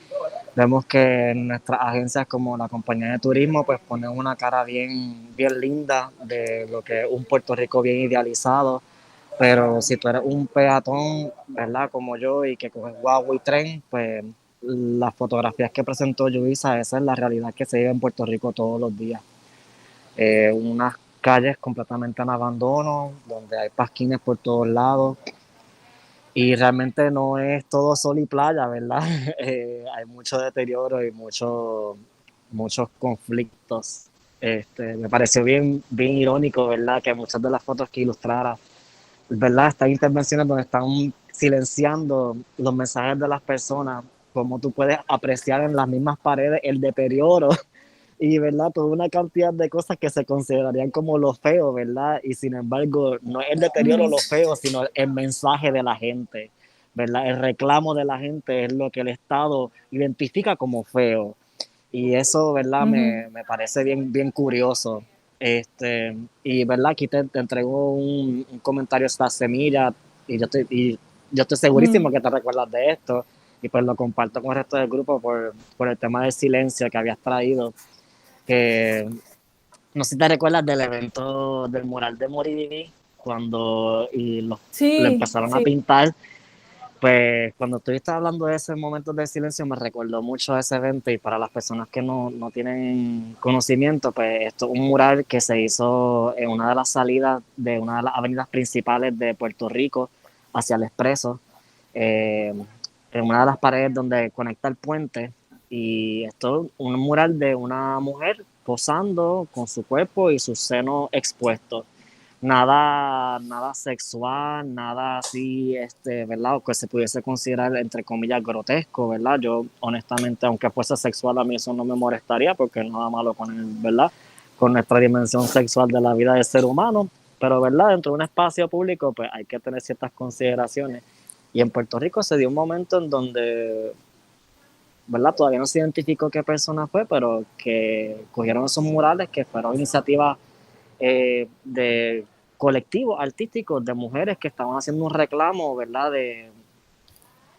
vemos que nuestras agencias como la compañía de turismo pues ponen una cara bien linda de lo que es un Puerto Rico bien idealizado, pero si tú eres un peatón, ¿verdad? Como yo y que coges guagua y tren, pues las fotografías que presentó Yubisa, esa es la realidad que se vive en Puerto Rico todos los días. Unas calles completamente en abandono, donde hay pasquines por todos lados, y realmente no es todo sol y playa, ¿verdad? Hay mucho deterioro y muchos conflictos. Me pareció bien irónico, ¿verdad? Que muchas de las fotos que ilustrara, ¿verdad? Estas intervenciones donde están silenciando los mensajes de las personas, como tú puedes apreciar en las mismas paredes el deterioro y, ¿verdad? Toda una cantidad de cosas que se considerarían como lo feo, ¿verdad? Y sin embargo, no es el deterioro lo feo, sino el mensaje de la gente, ¿verdad? El reclamo de la gente es lo que el Estado identifica como feo. Y eso, ¿verdad? Me parece bien curioso. Y, ¿verdad? Aquí te entrego un comentario, esta semilla, y yo estoy segurísimo que te recuerdas de esto, y pues lo comparto con el resto del grupo por el tema del silencio que habías traído, que no sé si te recuerdas del evento del mural de Moribibi, cuando lo Sí, empezaron a sí. pintar. Pues cuando estuviste hablando de ese momento de silencio me recordó mucho a ese evento, y para las personas que no tienen conocimiento, pues esto es un mural que se hizo en una de las salidas de una de las avenidas principales de Puerto Rico hacia el Expreso, eh, en una de las paredes donde conecta el puente, y esto es un mural de una mujer posando con su cuerpo y sus senos expuestos. Nada sexual, nada así, ¿verdad? O que se pudiese considerar, entre comillas, grotesco, ¿verdad? Yo, honestamente, aunque fuese sexual, a mí eso no me molestaría, porque nada malo con él, ¿verdad? Con nuestra dimensión sexual de la vida del ser humano, pero, ¿verdad? Dentro de un espacio público, pues hay que tener ciertas consideraciones. Y en Puerto Rico se dio un momento en donde, ¿verdad? Todavía no se identificó qué persona fue, pero que cogieron esos murales que fueron iniciativas de colectivos artísticos de mujeres que estaban haciendo un reclamo, ¿verdad?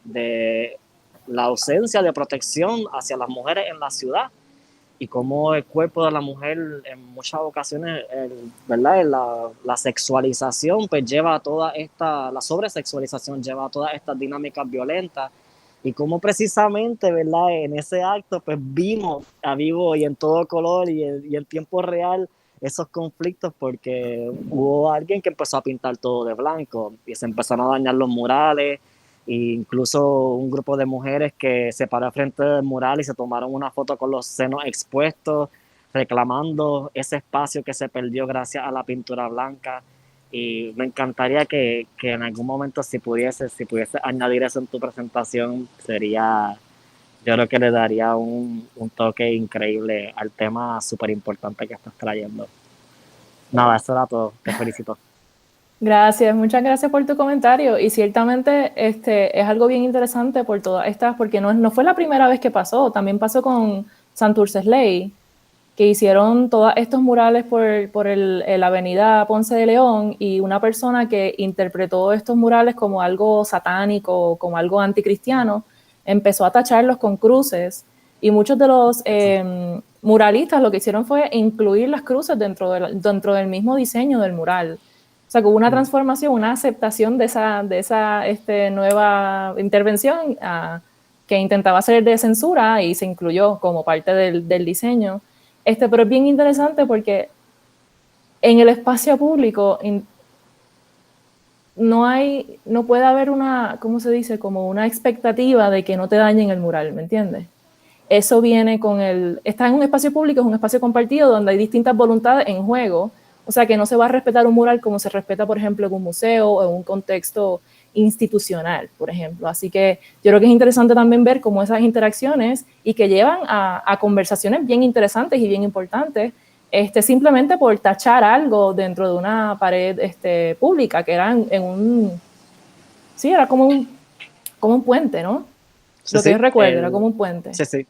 De la ausencia de protección hacia las mujeres en la ciudad, y cómo el cuerpo de la mujer en muchas ocasiones, ¿verdad? La sexualización pues lleva a la sobresexualización lleva a todas estas dinámicas violentas, y cómo precisamente, ¿verdad? En ese acto pues vimos a vivo y en todo color y en tiempo real esos conflictos, porque hubo alguien que empezó a pintar todo de blanco y se empezaron a dañar los murales, e incluso un grupo de mujeres que se paró frente del mural y se tomaron una foto con los senos expuestos, reclamando ese espacio que se perdió gracias a la pintura blanca. Y me encantaría que en algún momento, si pudiese añadir eso en tu presentación, yo creo que le daría un toque increíble al tema súper importante que estás trayendo. Nada, eso era todo. Te felicito. Gracias, muchas gracias por tu comentario. Y ciertamente es algo bien interesante por todas estas, porque no fue la primera vez que pasó, también pasó con Santurce Slay, que hicieron todos estos murales por la avenida Ponce de León, y una persona que interpretó estos murales como algo satánico, como algo anticristiano, empezó a tacharlos con cruces, y muchos de los muralistas lo que hicieron fue incluir las cruces dentro del mismo diseño del mural. O sea, que hubo una transformación, una aceptación de esa nueva intervención que intentaba ser de censura, y se incluyó como parte del diseño. Pero es bien interesante porque en el espacio público no puede haber una, ¿cómo se dice? Como una expectativa de que no te dañen el mural, ¿me entiendes? Eso viene está en un espacio público, es un espacio compartido donde hay distintas voluntades en juego, o sea que no se va a respetar un mural como se respeta, por ejemplo, en un museo o en un contexto institucional, por ejemplo. Así que yo creo que es interesante también ver cómo esas interacciones y que llevan a conversaciones bien interesantes y bien importantes, simplemente por tachar algo dentro de una pared pública, que era sí, era como un puente, ¿no? Sí, Lo que yo sí, recuerdo, era como un puente. sí, sí.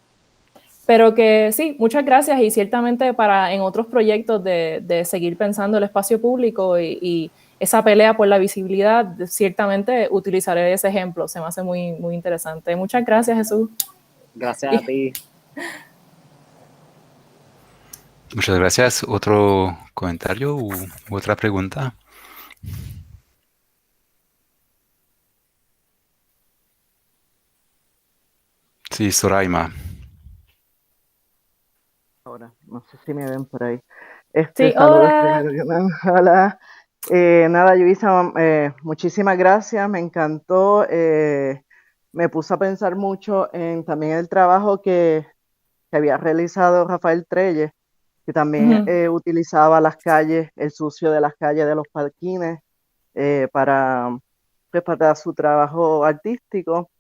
Pero que sí, muchas gracias, y ciertamente en otros proyectos de seguir pensando el espacio público y esa pelea por la visibilidad, ciertamente utilizaré ese ejemplo, se me hace muy, muy interesante. Muchas gracias, Jesús. Gracias a ti. Muchas gracias. ¿Otro comentario u otra pregunta? Sí, Soraima. Ahora, no sé si me ven por ahí. Sí, Saludos hola. primero que nada. Hola. Nada, Yuvisa, muchísimas gracias, me encantó. Me puse a pensar mucho en también el trabajo que había realizado Rafael Trelles, que también Ujú, utilizaba las calles, el sucio de las calles de los parquines, para, pues, para su trabajo artístico.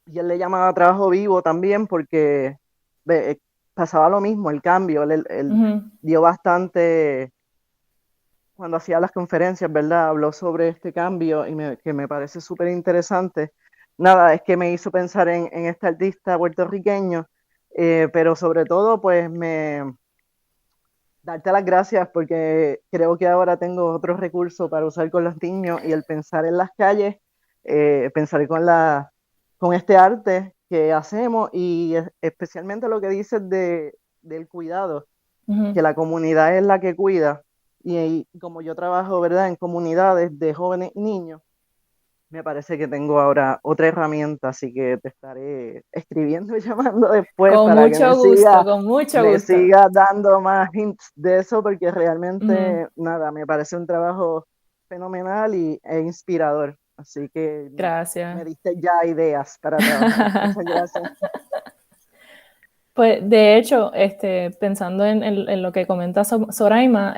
Y él le llamaba trabajo vivo también porque ve, pasaba lo mismo, el cambio. Él ujú. dio bastante, cuando hacía las conferencias, ¿verdad? Habló sobre este cambio y que me parece súper interesante. Nada, es que me hizo pensar en este artista puertorriqueño, pero sobre todo, pues darte las gracias porque creo que ahora tengo otro recurso para usar con los niños y el pensar en las calles, pensar con este arte que hacemos y especialmente lo que dices del cuidado, Ujú. que la comunidad es la que cuida y como yo trabajo, ¿verdad?, en comunidades de jóvenes y niños, me parece que tengo ahora otra herramienta, así que te estaré escribiendo y llamando después para que Con mucho me gusto. siga dando más hints de eso, porque Ujú. realmente, nada, me parece un trabajo fenomenal e inspirador. Así que Gracias. me diste ya ideas para trabajar. Muchas gracias. Pues de hecho, pensando en lo que comenta Soraima,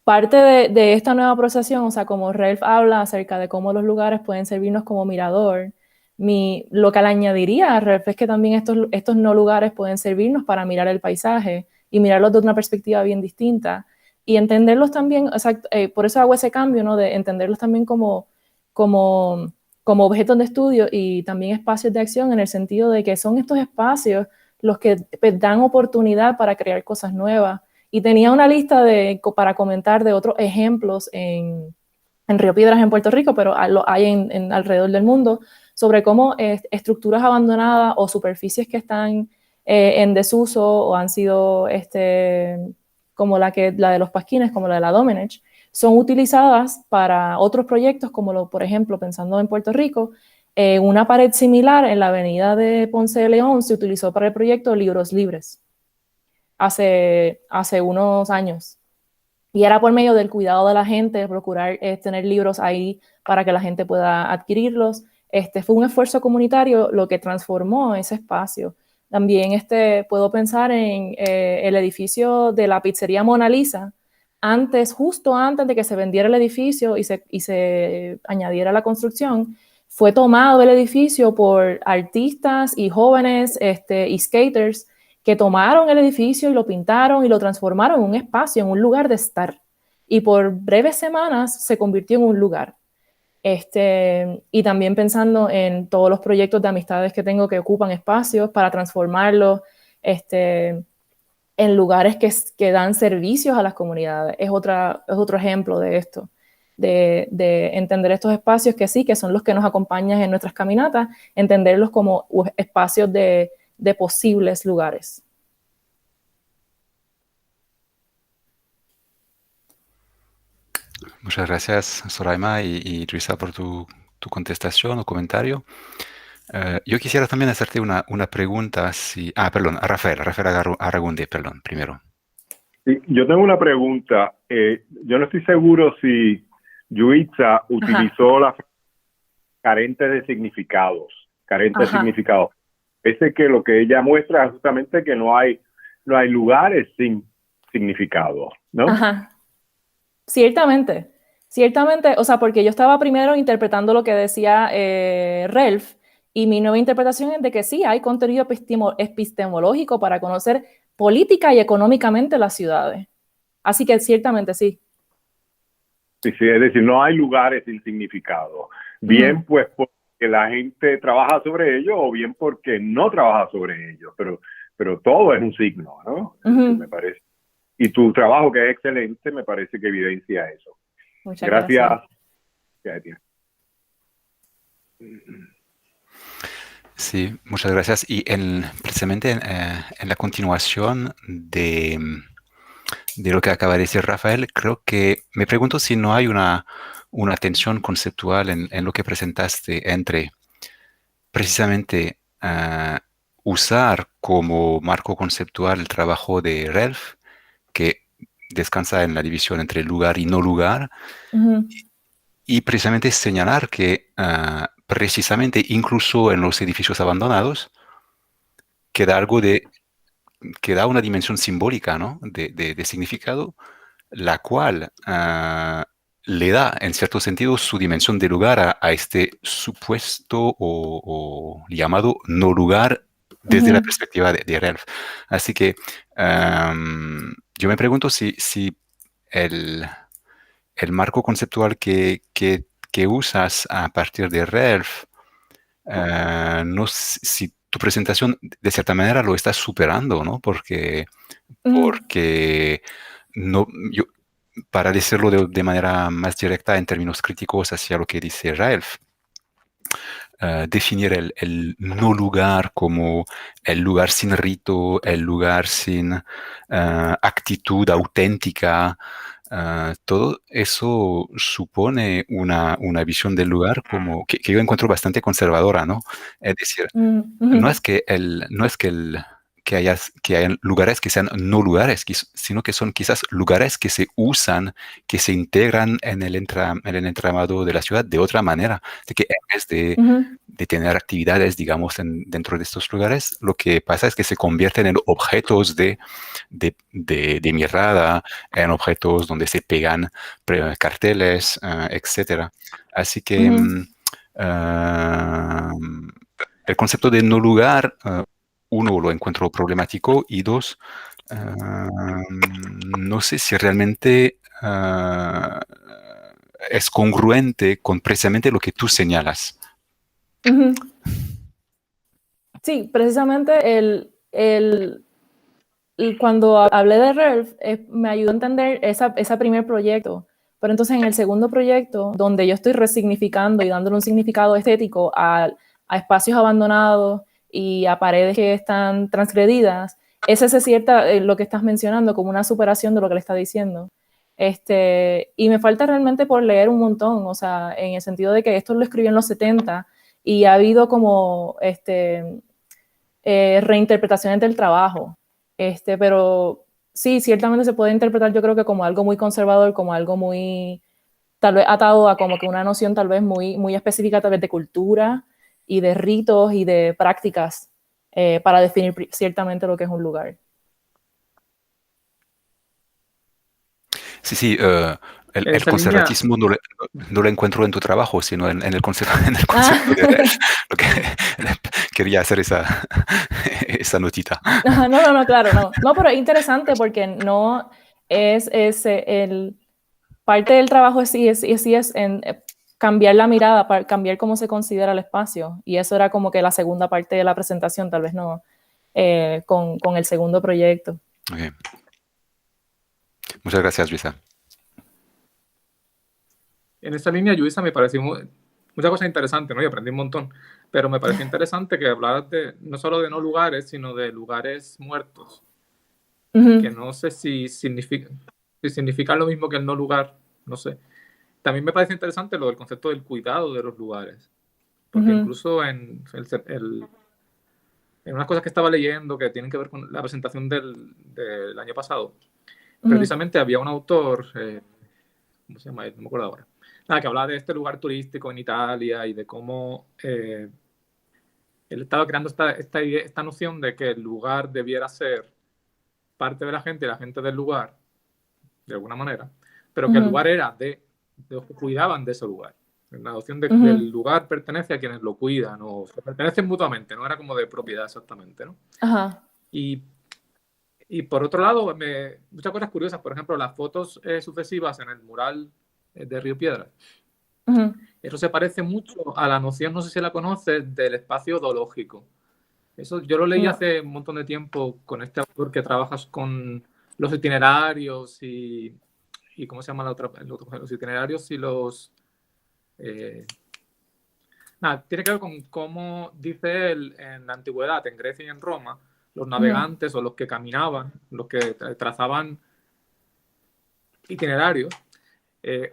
parte de esta nueva procesión, o sea, como Ralph habla acerca de cómo los lugares pueden servirnos como mirador, lo que le añadiría a Ralph es que también estos no lugares pueden servirnos para mirar el paisaje y mirarlos de una perspectiva bien distinta y entenderlos también, o sea, por eso hago ese cambio, ¿no? De entenderlos también como, como objetos de estudio y también espacios de acción en el sentido de que son estos espacios los que pues, dan oportunidad para crear cosas nuevas y tenía una lista para comentar de otros ejemplos en Río Piedras, en Puerto Rico, pero lo hay alrededor del mundo, sobre cómo estructuras abandonadas o superficies que están en desuso o han sido, como la de los pasquines, como la de la Domenech, son utilizadas para otros proyectos, como por ejemplo, pensando en Puerto Rico, una pared similar en la avenida de Ponce de León se utilizó para el proyecto Libros Libres hace unos años. Y era por medio del cuidado de la gente, procurar tener libros ahí para que la gente pueda adquirirlos. Fue un esfuerzo comunitario lo que transformó ese espacio. También puedo pensar en el edificio de la pizzería Mona Lisa, justo antes de que se vendiera el edificio y se añadiera la construcción, fue tomado el edificio por artistas y jóvenes y skaters que tomaron el edificio y lo pintaron y lo transformaron en un espacio, en un lugar de estar. Y por breves semanas se convirtió en un lugar. Y también pensando en todos los proyectos de amistades que tengo que ocupan espacios para transformarlos en lugares que dan servicios a las comunidades. Es otro ejemplo de esto, de entender estos espacios que sí, que son los que nos acompañan en nuestras caminatas, entenderlos como espacios de posibles lugares. Muchas gracias, Soraima y Luisa, por tu contestación o comentario. Yo quisiera también hacerte una pregunta. Perdón, a Rafael Aragundi, perdón, primero. Sí, yo tengo una pregunta. Yo no estoy seguro si Yuitza utilizó la frase carente de significados. Carente de significados. Parece que lo que ella muestra es justamente que no hay lugares sin significado, ¿no? Ajá. Ciertamente, o sea, porque yo estaba primero interpretando lo que decía Ralph y mi nueva interpretación es de que sí, hay contenido epistemológico para conocer política y económicamente las ciudades. Así que ciertamente sí. Sí, es decir, no hay lugares sin significado. Bien, pues porque la gente trabaja sobre ello o bien porque no trabaja sobre ello, pero todo es un signo, ¿no? Me parece. Y tu trabajo, que es excelente, me parece que evidencia eso. Muchas gracias. Sí, muchas gracias. Y precisamente en la continuación de lo que acaba de decir Rafael, creo que me pregunto si no hay una tensión conceptual en lo que presentaste entre precisamente usar como marco conceptual el trabajo de Relf, que descansa en la división entre lugar y no lugar, Ujú, y precisamente señalar que precisamente incluso en los edificios abandonados queda algo que da una dimensión simbólica, ¿no? de significado, la cual le da, en cierto sentido, su dimensión de lugar a este supuesto o llamado no lugar desde la ujú, perspectiva de Relf. Así que yo me pregunto si el, el marco conceptual que usas a partir de Relf, no sé si tu presentación de cierta manera lo estás superando, ¿no? ujú, Porque no, yo, para decirlo de manera más directa en términos críticos hacia lo que dice Raelf, definir el no lugar como el lugar sin rito, el lugar sin actitud auténtica, todo eso supone una visión del lugar como que yo encuentro bastante conservadora, ¿no? Es decir, ujú, no ujú, es que que hayan lugares que sean no lugares, sino que son quizás lugares que se usan, que se integran en el entramado de la ciudad de otra manera, de que en vez ujú, de tener actividades, digamos, dentro de estos lugares, lo que pasa es que se convierten en objetos de mirada, en objetos donde se pegan carteles, etcétera. Así que ujú. ah, el concepto de no lugar, uno, lo encuentro problemático y dos, no sé si realmente es congruente con precisamente lo que tú señalas. Ujú. Sí, precisamente cuando hablé de RELF, me ayudó a entender ese primer proyecto. Pero entonces en el segundo proyecto, donde yo estoy resignificando y dándole un significado estético a espacios abandonados y a paredes que están transgredidas, ese se cierta lo que estás mencionando como una superación de lo que le está diciendo. Y me falta realmente por leer un montón, o sea, en el sentido de que esto lo escribió en los 70 y ha habido como reinterpretaciones del trabajo. Pero sí, ciertamente se puede interpretar yo creo que como algo muy conservador, como algo muy, tal vez atado a como que una noción tal vez muy, muy específica tal vez de cultura y de ritos y de prácticas para definir ciertamente lo que es un lugar. Sí, sí, En el esa línea, conservatismo no lo encuentro en tu trabajo, sino en el en el concepto de Delph. Ah, Lo que, quería hacer esa notita. no, no, no, claro, no. No, pero es interesante porque no es el parte del trabajo sí es en cambiar la mirada, cambiar cómo se considera el espacio. Y eso era como que la segunda parte de la presentación, tal vez no con el segundo proyecto. Okay. Muchas gracias, Luisa. en esa línea, Luisa, me pareció muchas cosas interesantes, ¿no? Y aprendí un montón. Pero me pareció interesante que hablaras de, no solo de no lugares, sino de lugares muertos, que Ujú, no sé si significan lo mismo que el no lugar, no sé. También me parece interesante lo del concepto del cuidado de los lugares, porque ujú, incluso en unas cosas que estaba leyendo que tienen que ver con la presentación del año pasado, ujú, precisamente había un autor, ¿cómo se llama él? No me acuerdo ahora. Nada, que hablaba de este lugar turístico en Italia y de cómo él estaba creando esta noción de que el lugar debiera ser parte de la gente y la gente del lugar, de alguna manera, pero que el ujú, lugar era de los que cuidaban de ese lugar. La noción del ujú. lugar pertenece a quienes lo cuidan o se pertenecen mutuamente, no era como de propiedad exactamente, ¿no? Ajá. Y, y por otro lado, muchas cosas curiosas, por ejemplo, las fotos sucesivas en el mural de Río Piedras. Ujú, Eso se parece mucho a la noción, no sé si la conoces, del espacio odológico. Eso yo lo leí no. hace un montón de tiempo con este autor que trabajas con los itinerarios y ¿cómo se llama la otra? Los itinerarios y los... eh, nada, tiene que ver con cómo dice él en la antigüedad, en Grecia y en Roma, los Ujú, navegantes o los que caminaban, los que trazaban itinerarios,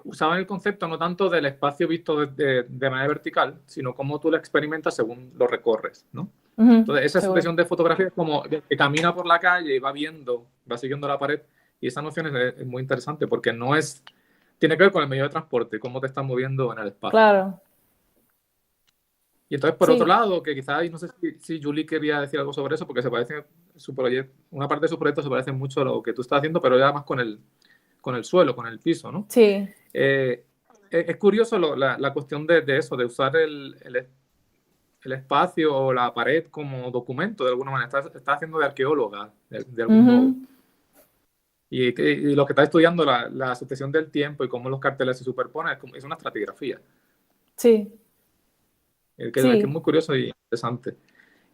usaban el concepto no tanto del espacio visto de manera vertical, sino cómo tú lo experimentas según lo recorres, ¿no? Entonces, esa sucesión de fotografía es como que camina por la calle y va viendo, va siguiendo la pared, y esa noción es muy interesante porque no es, tiene que ver con el medio de transporte, cómo te estás moviendo en el espacio. Claro. Y entonces, por otro lado, que quizás, no sé si Julie quería decir algo sobre eso, porque se parece, su proyecto, una parte de su proyecto se parece mucho a lo que tú estás haciendo, pero ya más con el suelo, con el piso, ¿no? Sí. Es curioso la cuestión de eso, de usar el espacio o la pared como documento de alguna manera. Estás haciendo de arqueóloga, de algún modo. Y lo que está estudiando, la sucesión del tiempo y cómo los carteles se superponen, es una estratigrafía. Sí. Que es muy curioso y interesante.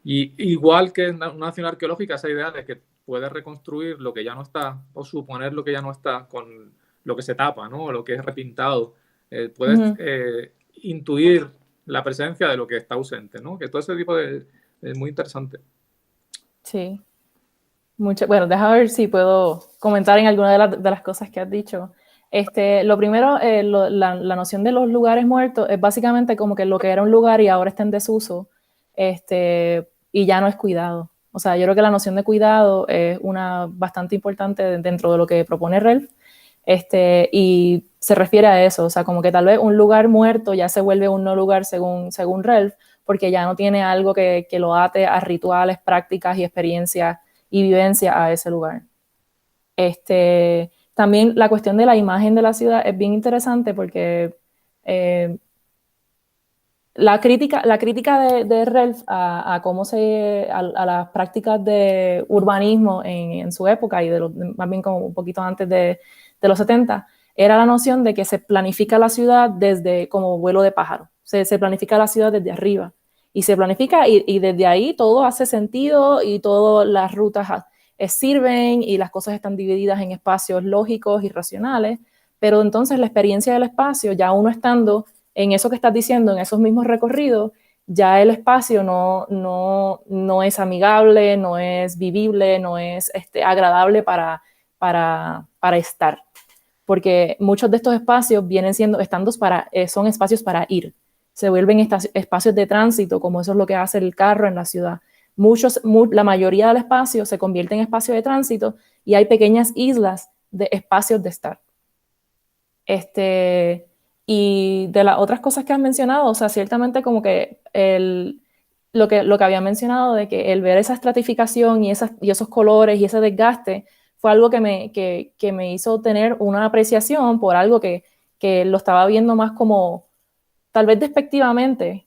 Y igual que en una acción arqueológica, esa idea de que puedes reconstruir lo que ya no está o suponer lo que ya no está con lo que se tapa, ¿no? O lo que es repintado. Puedes intuir la presencia de lo que está ausente, ¿no? Que todo ese tipo de... Es muy interesante. Sí. Bueno, déjame ver si puedo comentar en alguna de las cosas que has dicho. Lo primero, la noción de los lugares muertos es básicamente como que lo que era un lugar y ahora está en desuso, y ya no es cuidado. O sea, yo creo que la noción de cuidado es una bastante importante dentro de lo que propone Relf, y se refiere a eso, o sea, como que tal vez un lugar muerto ya se vuelve un no lugar según Relf, porque ya no tiene algo que lo ate a rituales, prácticas y experiencias y vivencia a ese lugar. También la cuestión de la imagen de la ciudad es bien interesante porque la crítica de Relf a cómo a las prácticas de urbanismo en su época y más bien como un poquito antes de los 70, era la noción de que se planifica la ciudad desde como vuelo de pájaro, se planifica la ciudad desde arriba y se planifica y desde ahí todo hace sentido y todas las rutas sirven y las cosas están divididas en espacios lógicos y racionales, pero entonces la experiencia del espacio, ya uno estando en eso que estás diciendo, en esos mismos recorridos, ya el espacio no es amigable, no es vivible, no es agradable para estar. Porque muchos de estos espacios son espacios para ir. Se vuelven espacios de tránsito, como eso es lo que hace el carro en la ciudad. La mayoría del espacio se convierte en espacio de tránsito y hay pequeñas islas de espacios de estar. Y de las otras cosas que has mencionado, o sea, ciertamente como que lo que había mencionado de que el ver esa estratificación y esos colores y ese desgaste fue algo que me hizo tener una apreciación por algo que lo estaba viendo más como tal vez despectivamente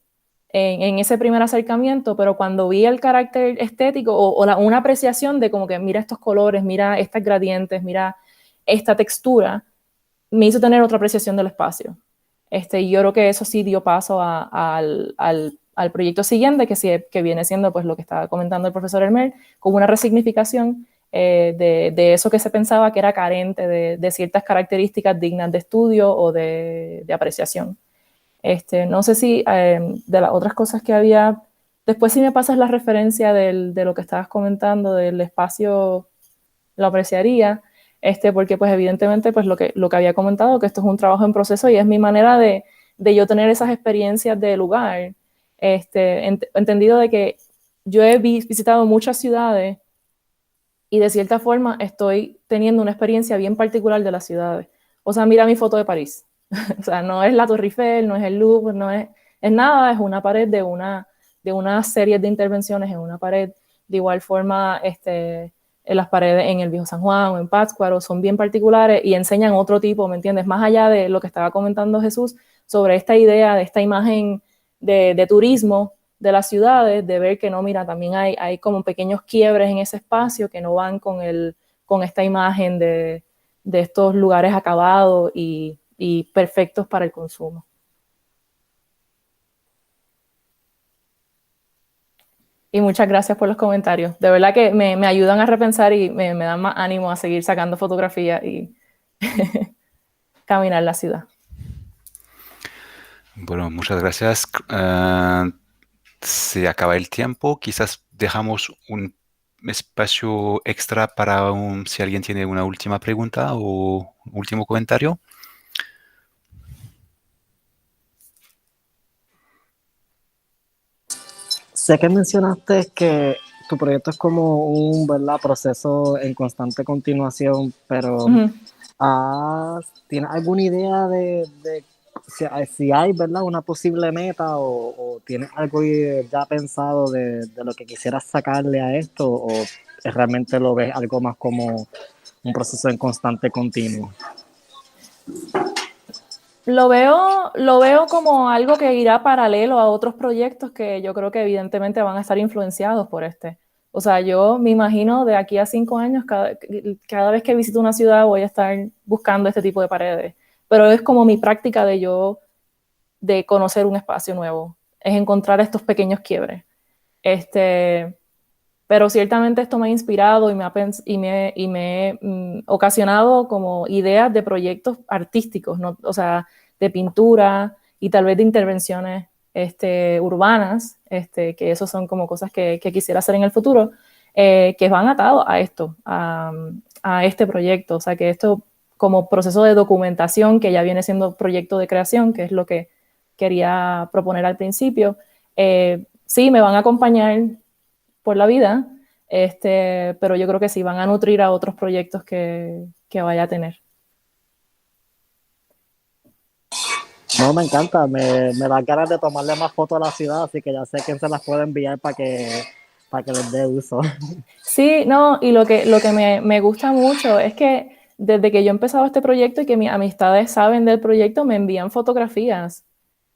en ese primer acercamiento, pero cuando vi el carácter estético una apreciación de como que mira estos colores, mira estas gradientes, mira esta textura, me hizo tener otra apreciación del espacio. Y yo creo que eso sí dio paso al proyecto siguiente, que viene siendo pues lo que estaba comentando el profesor Elmer, como una resignificación de eso que se pensaba que era carente de ciertas características dignas de estudio o de apreciación. No sé si de las otras cosas que había, después si me pasas la referencia de lo que estabas comentando del espacio, lo apreciaría, porque pues evidentemente pues lo que había comentado, que esto es un trabajo en proceso y es mi manera de yo tener esas experiencias de lugar, entendido de que yo he visitado muchas ciudades y de cierta forma estoy teniendo una experiencia bien particular de las ciudades. O sea, mira mi foto de París. O sea, no es la Torre Eiffel, no es el Louvre, no es nada, es una pared de una serie de intervenciones en una pared. De igual forma, en las paredes en el Viejo San Juan o en Pátzcuaro son bien particulares y enseñan otro tipo, ¿me entiendes? Más allá de lo que estaba comentando Jesús sobre esta idea, de esta imagen de turismo de las ciudades, de ver que no, mira, también hay como pequeños quiebres en ese espacio que no van con esta imagen de estos lugares acabados y perfectos para el consumo. Y muchas gracias por los comentarios. De verdad que me ayudan a repensar y me dan más ánimo a seguir sacando fotografías y caminar la ciudad. Bueno, muchas gracias. Se acaba el tiempo. Quizás dejamos un espacio extra para si alguien tiene una última pregunta o último comentario. Sé que mencionaste que tu proyecto es como un, ¿verdad?, proceso en constante continuación, pero ¿tienes alguna idea de si hay, ¿verdad?, una posible meta o tienes algo ya pensado de lo que quisieras sacarle a esto o realmente lo ves algo más como un proceso en constante continuo? Lo veo como algo que irá paralelo a otros proyectos que yo creo que evidentemente van a estar influenciados por este. O sea, yo me imagino de aquí a 5 años, cada vez que visito una ciudad voy a estar buscando este tipo de paredes. Pero es como mi práctica de conocer un espacio nuevo, es encontrar estos pequeños quiebres. Pero ciertamente esto me ha inspirado y me ocasionado como ideas de proyectos artísticos, ¿no? O sea, de pintura y tal vez de intervenciones urbanas, que eso son como cosas que quisiera hacer en el futuro, que van atados a esto, a este proyecto. O sea, que esto como proceso de documentación, que ya viene siendo proyecto de creación, que es lo que quería proponer al principio, sí, me van a acompañar por la vida, pero yo creo que sí van a nutrir a otros proyectos que vaya a tener. No, me encanta, me da ganas de tomarle más fotos a la ciudad, así que ya sé quién se las puede enviar para que les dé uso. Sí, no, y lo que me gusta mucho es que desde que yo he empezado este proyecto y que mis amistades saben del proyecto, me envían fotografías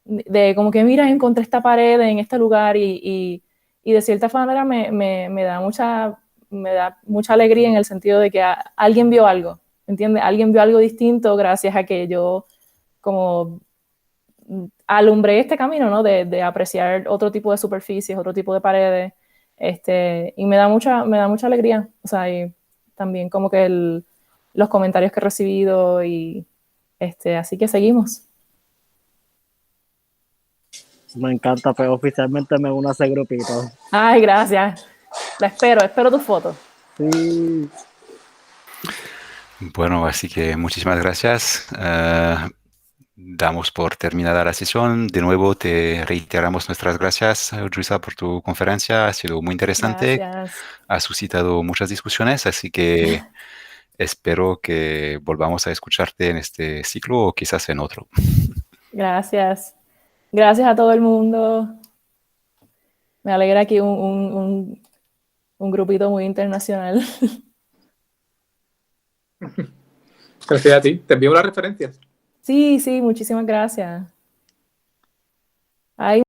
de como que, mira, encontré esta pared en este lugar y de cierta manera me da mucha alegría en el sentido de que alguien vio algo, ¿entiendes? Alguien vio algo distinto gracias a que yo como alumbré este camino, ¿no? De apreciar otro tipo de superficies, otro tipo de paredes, y me da mucha alegría, o sea, y también como que los comentarios que he recibido y así que seguimos. Me encanta, pues oficialmente me uno a ese grupito. Ay, gracias. Espero tus fotos. Sí, Bueno, así que muchísimas gracias. Damos por terminada la sesión. De nuevo te reiteramos nuestras gracias, Luisa, por tu conferencia. Ha sido muy interesante. Gracias. Ha suscitado muchas discusiones, así que espero que volvamos a escucharte en este ciclo o quizás en otro. Gracias. Gracias a todo el mundo. Me alegra aquí un grupito muy internacional. Gracias a ti. Te envío las referencias. Sí, sí, muchísimas gracias. Ay,